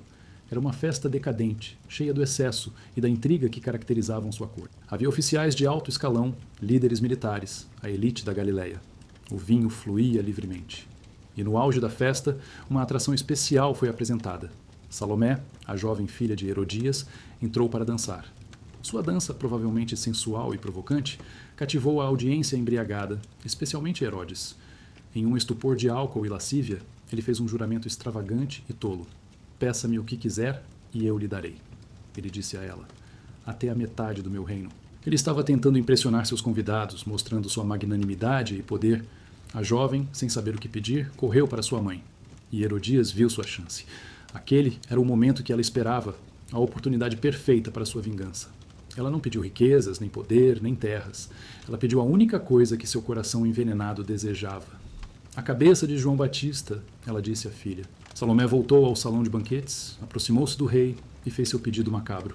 Era uma festa decadente, cheia do excesso e da intriga que caracterizavam sua corte. Havia oficiais de alto escalão, líderes militares, a elite da Galileia. O vinho fluía livremente. E no auge da festa, uma atração especial foi apresentada. Salomé, a jovem filha de Herodias, entrou para dançar. Sua dança, provavelmente sensual e provocante, cativou a audiência embriagada, especialmente Herodes. Em um estupor de álcool e lascívia, ele fez um juramento extravagante e tolo. Peça-me o que quiser e eu lhe darei. Ele disse a ela, até a metade do meu reino. Ele estava tentando impressionar seus convidados, mostrando sua magnanimidade e poder. A jovem, sem saber o que pedir, correu para sua mãe. E Herodias viu sua chance. Aquele era o momento que ela esperava, a oportunidade perfeita para sua vingança. Ela não pediu riquezas, nem poder, nem terras. Ela pediu a única coisa que seu coração envenenado desejava. A cabeça de João Batista, ela disse à filha. Salomé voltou ao salão de banquetes, aproximou-se do rei e fez seu pedido macabro.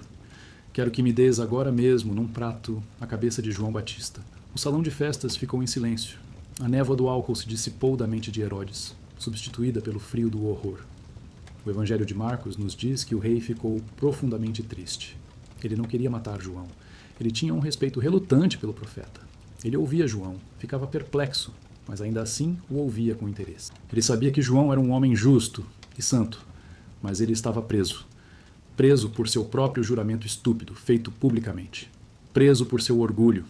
Quero que me des agora mesmo, num prato, a cabeça de João Batista. O salão de festas ficou em silêncio. A névoa do álcool se dissipou da mente de Herodes, substituída pelo frio do horror. O Evangelho de Marcos nos diz que o rei ficou profundamente triste. Ele não queria matar João. Ele tinha um respeito relutante pelo profeta. Ele ouvia João, ficava perplexo, mas ainda assim o ouvia com interesse. Ele sabia que João era um homem justo e santo, mas ele estava preso. Preso por seu próprio juramento estúpido, feito publicamente. Preso por seu orgulho.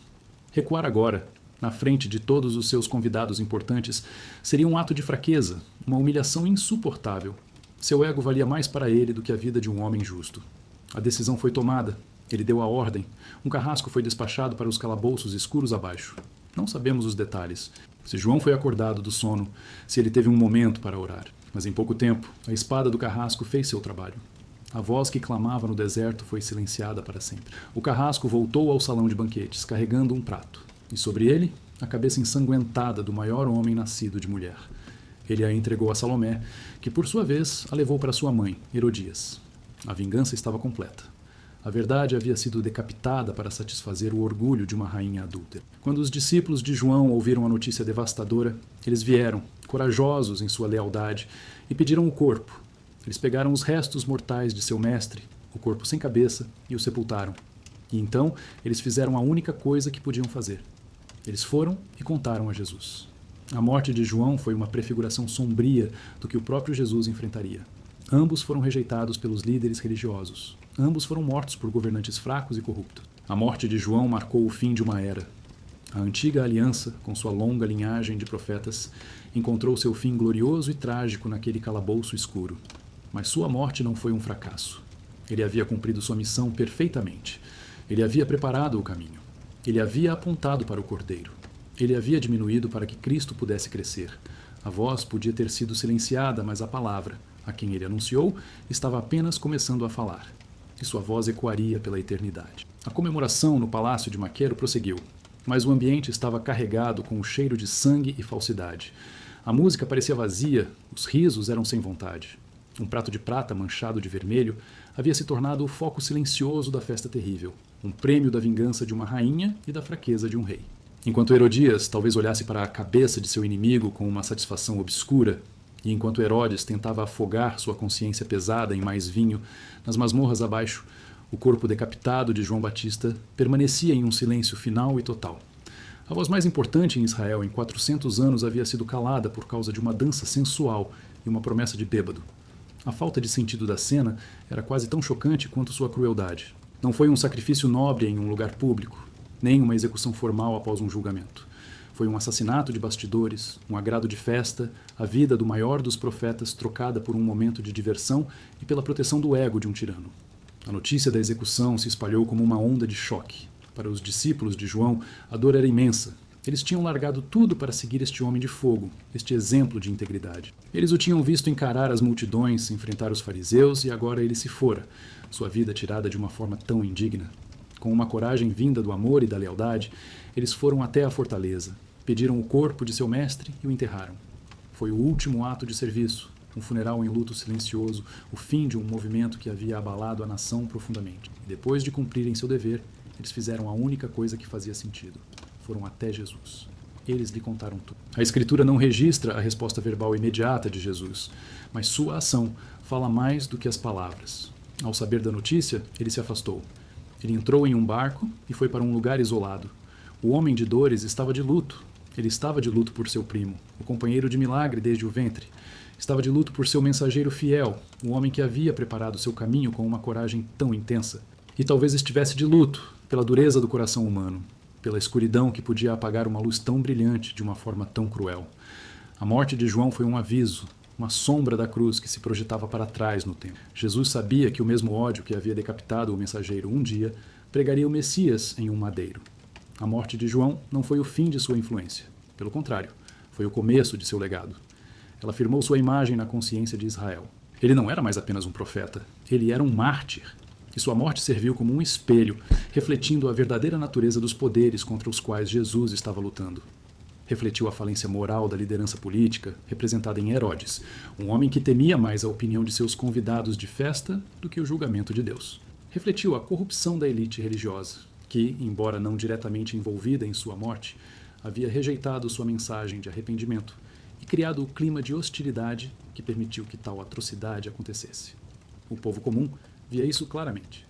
Recuar agora, na frente de todos os seus convidados importantes, seria um ato de fraqueza, uma humilhação insuportável. Seu ego valia mais para ele do que a vida de um homem justo. A decisão foi tomada. Ele deu a ordem. Um carrasco foi despachado para os calabouços escuros abaixo. Não sabemos os detalhes. Se João foi acordado do sono, se ele teve um momento para orar. Mas em pouco tempo, a espada do carrasco fez seu trabalho. A voz que clamava no deserto foi silenciada para sempre. O carrasco voltou ao salão de banquetes, carregando um prato. E sobre ele, a cabeça ensanguentada do maior homem nascido de mulher. Ele a entregou a Salomé, que por sua vez a levou para sua mãe, Herodias. A vingança estava completa. A verdade havia sido decapitada para satisfazer o orgulho de uma rainha adúltera. Quando os discípulos de João ouviram a notícia devastadora, eles vieram, corajosos em sua lealdade, e pediram o corpo. Eles pegaram os restos mortais de seu mestre, o corpo sem cabeça, e o sepultaram. E então eles fizeram a única coisa que podiam fazer. Eles foram e contaram a Jesus. A morte de João foi uma prefiguração sombria do que o próprio Jesus enfrentaria. Ambos foram rejeitados pelos líderes religiosos. Ambos foram mortos por governantes fracos e corruptos. A morte de João marcou o fim de uma era. A antiga aliança, com sua longa linhagem de profetas, encontrou seu fim glorioso e trágico naquele calabouço escuro. Mas sua morte não foi um fracasso. Ele havia cumprido sua missão perfeitamente. Ele havia preparado o caminho. Ele havia apontado para o Cordeiro. Ele havia diminuído para que Cristo pudesse crescer. A voz podia ter sido silenciada, mas a palavra, a quem ele anunciou, estava apenas começando a falar. E sua voz ecoaria pela eternidade. A comemoração no palácio de Maquero prosseguiu, mas o ambiente estava carregado com o cheiro de sangue e falsidade. A música parecia vazia, os risos eram sem vontade. Um prato de prata manchado de vermelho havia se tornado o foco silencioso da festa terrível, um prêmio da vingança de uma rainha e da fraqueza de um rei. Enquanto Herodias talvez olhasse para a cabeça de seu inimigo com uma satisfação obscura, e enquanto Herodes tentava afogar sua consciência pesada em mais vinho, nas masmorras abaixo, o corpo decapitado de João Batista permanecia em um silêncio final e total. A voz mais importante em Israel em 400 anos havia sido calada por causa de uma dança sensual e uma promessa de bêbado. A falta de sentido da cena era quase tão chocante quanto sua crueldade. Não foi um sacrifício nobre em um lugar público, nem uma execução formal após um julgamento. Foi um assassinato de bastidores, um agrado de festa, a vida do maior dos profetas trocada por um momento de diversão e pela proteção do ego de um tirano. A notícia da execução se espalhou como uma onda de choque. Para os discípulos de João, a dor era imensa. Eles tinham largado tudo para seguir este homem de fogo, este exemplo de integridade. Eles o tinham visto encarar as multidões, enfrentar os fariseus, e agora ele se fora, sua vida tirada de uma forma tão indigna. com uma coragem vinda do amor e da lealdade, eles foram até a fortaleza, pediram o corpo de seu mestre e o enterraram. Foi o último ato de serviço, um funeral em luto silencioso, o fim de um movimento que havia abalado a nação profundamente. E depois de cumprirem seu dever, eles fizeram a única coisa que fazia sentido. Foram até Jesus. Eles lhe contaram tudo. A Escritura não registra a resposta verbal imediata de Jesus, mas sua ação fala mais do que as palavras. Ao saber da notícia, ele se afastou. Ele entrou em um barco e foi para um lugar isolado. O homem de dores estava de luto. Ele estava de luto por seu primo, o companheiro de milagre desde o ventre. Estava de luto por seu mensageiro fiel, o homem que havia preparado seu caminho com uma coragem tão intensa. E talvez estivesse de luto pela dureza do coração humano, pela escuridão que podia apagar uma luz tão brilhante de uma forma tão cruel. A morte de João foi um aviso, uma sombra da cruz que se projetava para trás no tempo. Jesus sabia que o mesmo ódio que havia decapitado o mensageiro um dia pregaria o Messias em um madeiro. A morte de João não foi o fim de sua influência. Pelo contrário, foi o começo de seu legado. Ela firmou sua imagem na consciência de Israel. Ele não era mais apenas um profeta, ele era um mártir. E sua morte serviu como um espelho, refletindo a verdadeira natureza dos poderes contra os quais Jesus estava lutando. Refletiu a falência moral da liderança política, representada em Herodes, um homem que temia mais a opinião de seus convidados de festa do que o julgamento de Deus. Refletiu a corrupção da elite religiosa, que, embora não diretamente envolvida em sua morte, havia rejeitado sua mensagem de arrependimento e criado o clima de hostilidade que permitiu que tal atrocidade acontecesse. O povo comum via isso claramente.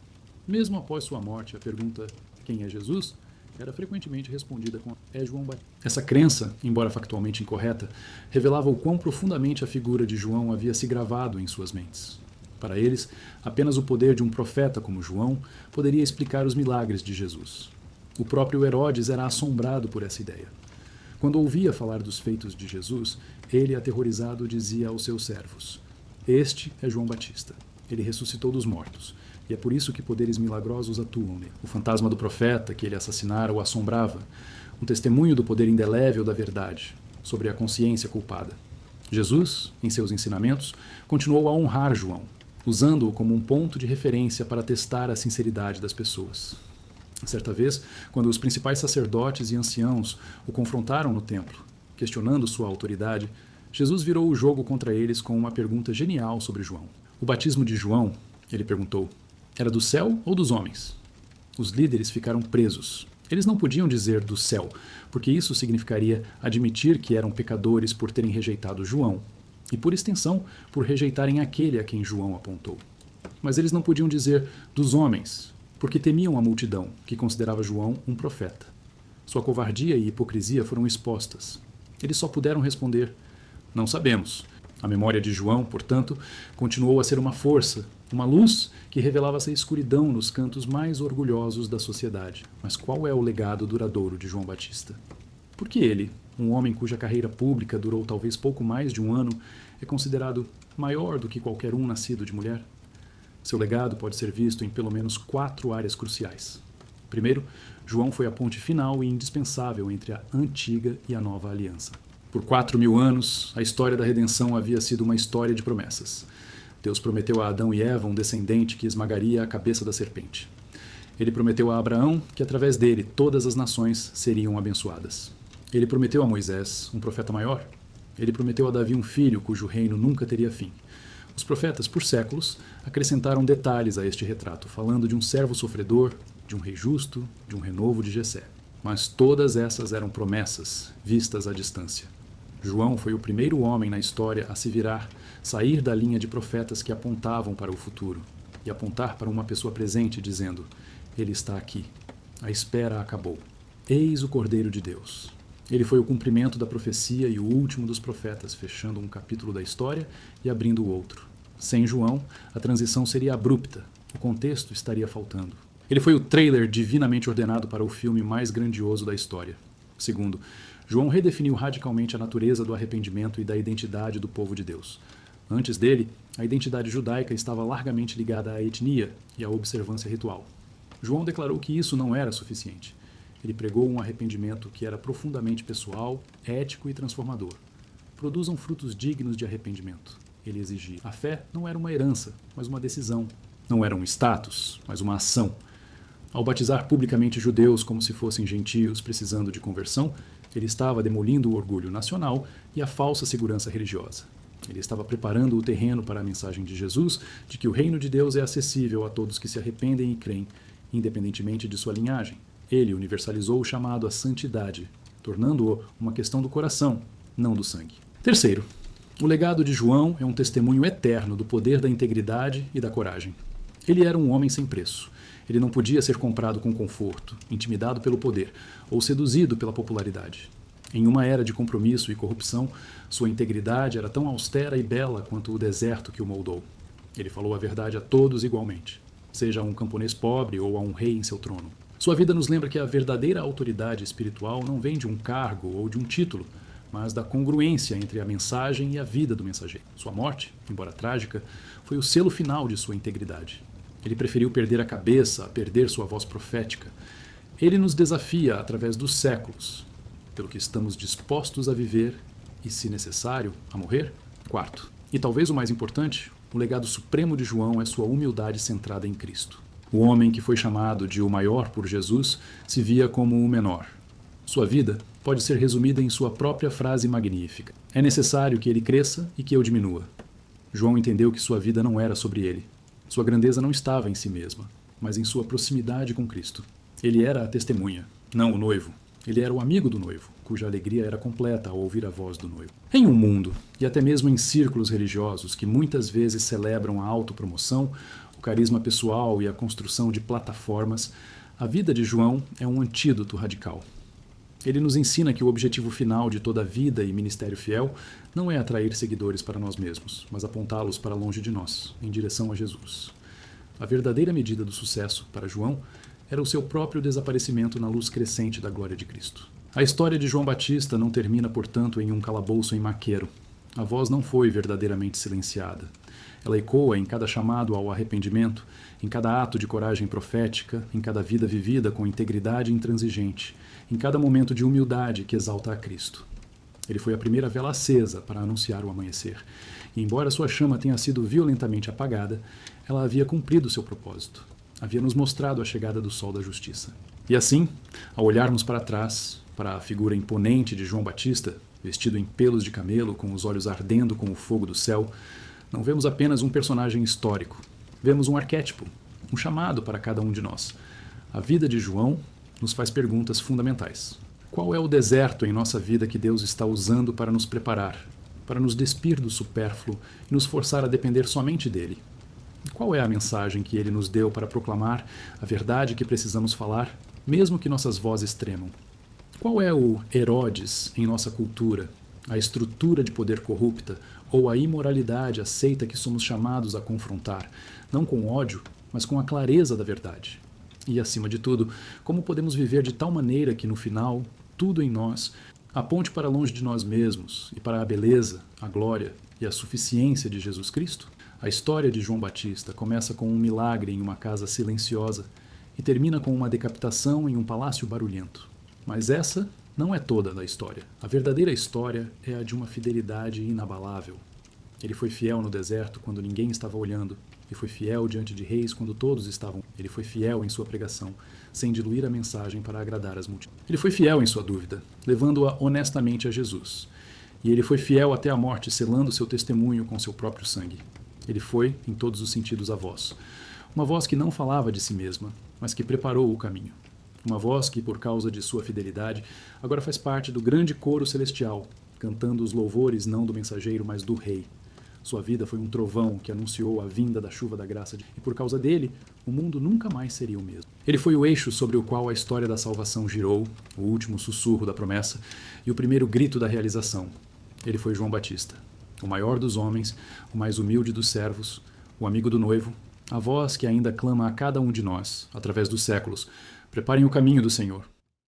Mesmo após sua morte, a pergunta "quem é Jesus?" era frequentemente respondida com "é João Batista". Essa crença, embora factualmente incorreta, revelava o quão profundamente a figura de João havia se gravado em suas mentes. Para eles, apenas o poder de um profeta como João poderia explicar os milagres de Jesus. O próprio Herodes era assombrado por essa ideia. Quando ouvia falar dos feitos de Jesus, ele, aterrorizado, dizia aos seus servos: "Este é João Batista. Ele ressuscitou dos mortos, e é por isso que poderes milagrosos atuam nele." O fantasma do profeta que ele assassinara o assombrava, um testemunho do poder indelével da verdade sobre a consciência culpada. Jesus, em seus ensinamentos, continuou a honrar João, usando-o como um ponto de referência para testar a sinceridade das pessoas. Certa vez, quando os principais sacerdotes e anciãos o confrontaram no templo, questionando sua autoridade, Jesus virou o jogo contra eles com uma pergunta genial sobre João. O batismo de João, ele perguntou, era do céu ou dos homens? Os líderes ficaram presos. Eles não podiam dizer do céu, porque isso significaria admitir que eram pecadores por terem rejeitado João, e por extensão, por rejeitarem aquele a quem João apontou. Mas eles não podiam dizer dos homens, porque temiam a multidão, que considerava João um profeta. Sua covardia e hipocrisia foram expostas. Eles só puderam responder: não sabemos. A memória de João, portanto, continuou a ser uma força, uma luz que revelava essa escuridão nos cantos mais orgulhosos da sociedade. Mas qual é o legado duradouro de João Batista? Por que ele, um homem cuja carreira pública durou talvez pouco mais de um ano, é considerado maior do que qualquer um nascido de mulher? Seu legado pode ser visto em pelo menos 4 áreas cruciais. Primeiro, João foi a ponte final e indispensável entre a antiga e a nova aliança. Por 4.000 anos, a história da redenção havia sido uma história de promessas. Deus prometeu a Adão e Eva um descendente que esmagaria a cabeça da serpente. Ele prometeu a Abraão que através dele todas as nações seriam abençoadas. Ele prometeu a Moisés um profeta maior. Ele prometeu a Davi um filho cujo reino nunca teria fim. Os profetas, por séculos, acrescentaram detalhes a este retrato, falando de um servo sofredor, de um rei justo, de um renovo de Jessé. Mas todas essas eram promessas, vistas à distância. João foi o primeiro homem na história a se virar, sair da linha de profetas que apontavam para o futuro e apontar para uma pessoa presente, dizendo: ele está aqui. A espera acabou. Eis o Cordeiro de Deus. Ele foi o cumprimento da profecia e o último dos profetas, fechando um capítulo da história e abrindo o outro. Sem João, a transição seria abrupta, o contexto estaria faltando. Ele foi o trailer divinamente ordenado para o filme mais grandioso da história. Segundo, João redefiniu radicalmente a natureza do arrependimento e da identidade do povo de Deus. Antes dele, a identidade judaica estava largamente ligada à etnia e à observância ritual. João declarou que isso não era suficiente. Ele pregou um arrependimento que era profundamente pessoal, ético e transformador. Produzam frutos dignos de arrependimento, ele exigia. A fé não era uma herança, mas uma decisão. Não era um status, mas uma ação. Ao batizar publicamente judeus como se fossem gentios precisando de conversão, ele estava demolindo o orgulho nacional e a falsa segurança religiosa. Ele estava preparando o terreno para a mensagem de Jesus de que o reino de Deus é acessível a todos que se arrependem e creem, independentemente de sua linhagem. Ele universalizou o chamado à santidade, tornando-o uma questão do coração, não do sangue. Terceiro, o legado de João é um testemunho eterno do poder da integridade e da coragem. Ele era um homem sem preço. Ele não podia ser comprado com conforto, intimidado pelo poder ou seduzido pela popularidade. Em uma era de compromisso e corrupção, sua integridade era tão austera e bela quanto o deserto que o moldou. Ele falou a verdade a todos igualmente, seja a um camponês pobre ou a um rei em seu trono. Sua vida nos lembra que a verdadeira autoridade espiritual não vem de um cargo ou de um título, mas da congruência entre a mensagem e a vida do mensageiro. Sua morte, embora trágica, foi o selo final de sua integridade. Ele preferiu perder a cabeça a perder sua voz profética. Ele nos desafia através dos séculos, pelo que estamos dispostos a viver e, se necessário, a morrer. Quarto, e talvez o mais importante, o legado supremo de João é sua humildade centrada em Cristo. O homem que foi chamado de o maior por Jesus se via como o menor. Sua vida pode ser resumida em sua própria frase magnífica: é necessário que ele cresça e que eu diminua. João entendeu que sua vida não era sobre ele. Sua grandeza não estava em si mesma, mas em sua proximidade com Cristo. Ele era a testemunha, não o noivo. Ele era o amigo do noivo, cuja alegria era completa ao ouvir a voz do noivo. Em um mundo, e até mesmo em círculos religiosos, que muitas vezes celebram a autopromoção, o carisma pessoal e a construção de plataformas, a vida de João é um antídoto radical. Ele nos ensina que o objetivo final de toda vida e ministério fiel não é atrair seguidores para nós mesmos, mas apontá-los para longe de nós, em direção a Jesus. A verdadeira medida do sucesso, para João, era o seu próprio desaparecimento na luz crescente da glória de Cristo. A história de João Batista não termina, portanto, em um calabouço em Maqueiro. A voz não foi verdadeiramente silenciada. Ela ecoa em cada chamado ao arrependimento, em cada ato de coragem profética, em cada vida vivida com integridade intransigente, em cada momento de humildade que exalta a Cristo. Ele foi a primeira vela acesa para anunciar o amanhecer, e embora sua chama tenha sido violentamente apagada, ela havia cumprido seu propósito. Havia nos mostrado a chegada do sol da justiça. E assim, ao olharmos para trás, para a figura imponente de João Batista, vestido em pelos de camelo, com os olhos ardendo com o fogo do céu, não vemos apenas um personagem histórico. Vemos um arquétipo, um chamado para cada um de nós. A vida de João nos faz perguntas fundamentais. Qual é o deserto em nossa vida que Deus está usando para nos preparar, para nos despir do supérfluo e nos forçar a depender somente dele? Qual é a mensagem que ele nos deu para proclamar a verdade que precisamos falar, mesmo que nossas vozes tremam? Qual é o Herodes em nossa cultura, a estrutura de poder corrupta ou a imoralidade aceita que somos chamados a confrontar, não com ódio, mas com a clareza da verdade? E, acima de tudo, como podemos viver de tal maneira que, no final, tudo em nós aponte para longe de nós mesmos e para a beleza, a glória e a suficiência de Jesus Cristo? A história de João Batista começa com um milagre em uma casa silenciosa e termina com uma decapitação em um palácio barulhento. Mas essa não é toda da história. A verdadeira história é a de uma fidelidade inabalável. Ele foi fiel no deserto quando ninguém estava olhando, e foi fiel diante de reis quando todos estavam. Ele foi fiel em sua pregação, sem diluir a mensagem para agradar as multidões. Ele foi fiel em sua dúvida, levando-a honestamente a Jesus. E ele foi fiel até a morte, selando seu testemunho com seu próprio sangue. Ele foi, em todos os sentidos, a voz. Uma voz que não falava de si mesma, mas que preparou o caminho. Uma voz que, por causa de sua fidelidade, agora faz parte do grande coro celestial, cantando os louvores não do mensageiro, mas do rei. Sua vida foi um trovão que anunciou a vinda da chuva da graça, e por causa dele, o mundo nunca mais seria o mesmo. Ele foi o eixo sobre o qual a história da salvação girou, o último sussurro da promessa e o primeiro grito da realização. Ele foi João Batista, o maior dos homens, o mais humilde dos servos, o amigo do noivo, a voz que ainda clama a cada um de nós, através dos séculos: preparem o caminho do Senhor,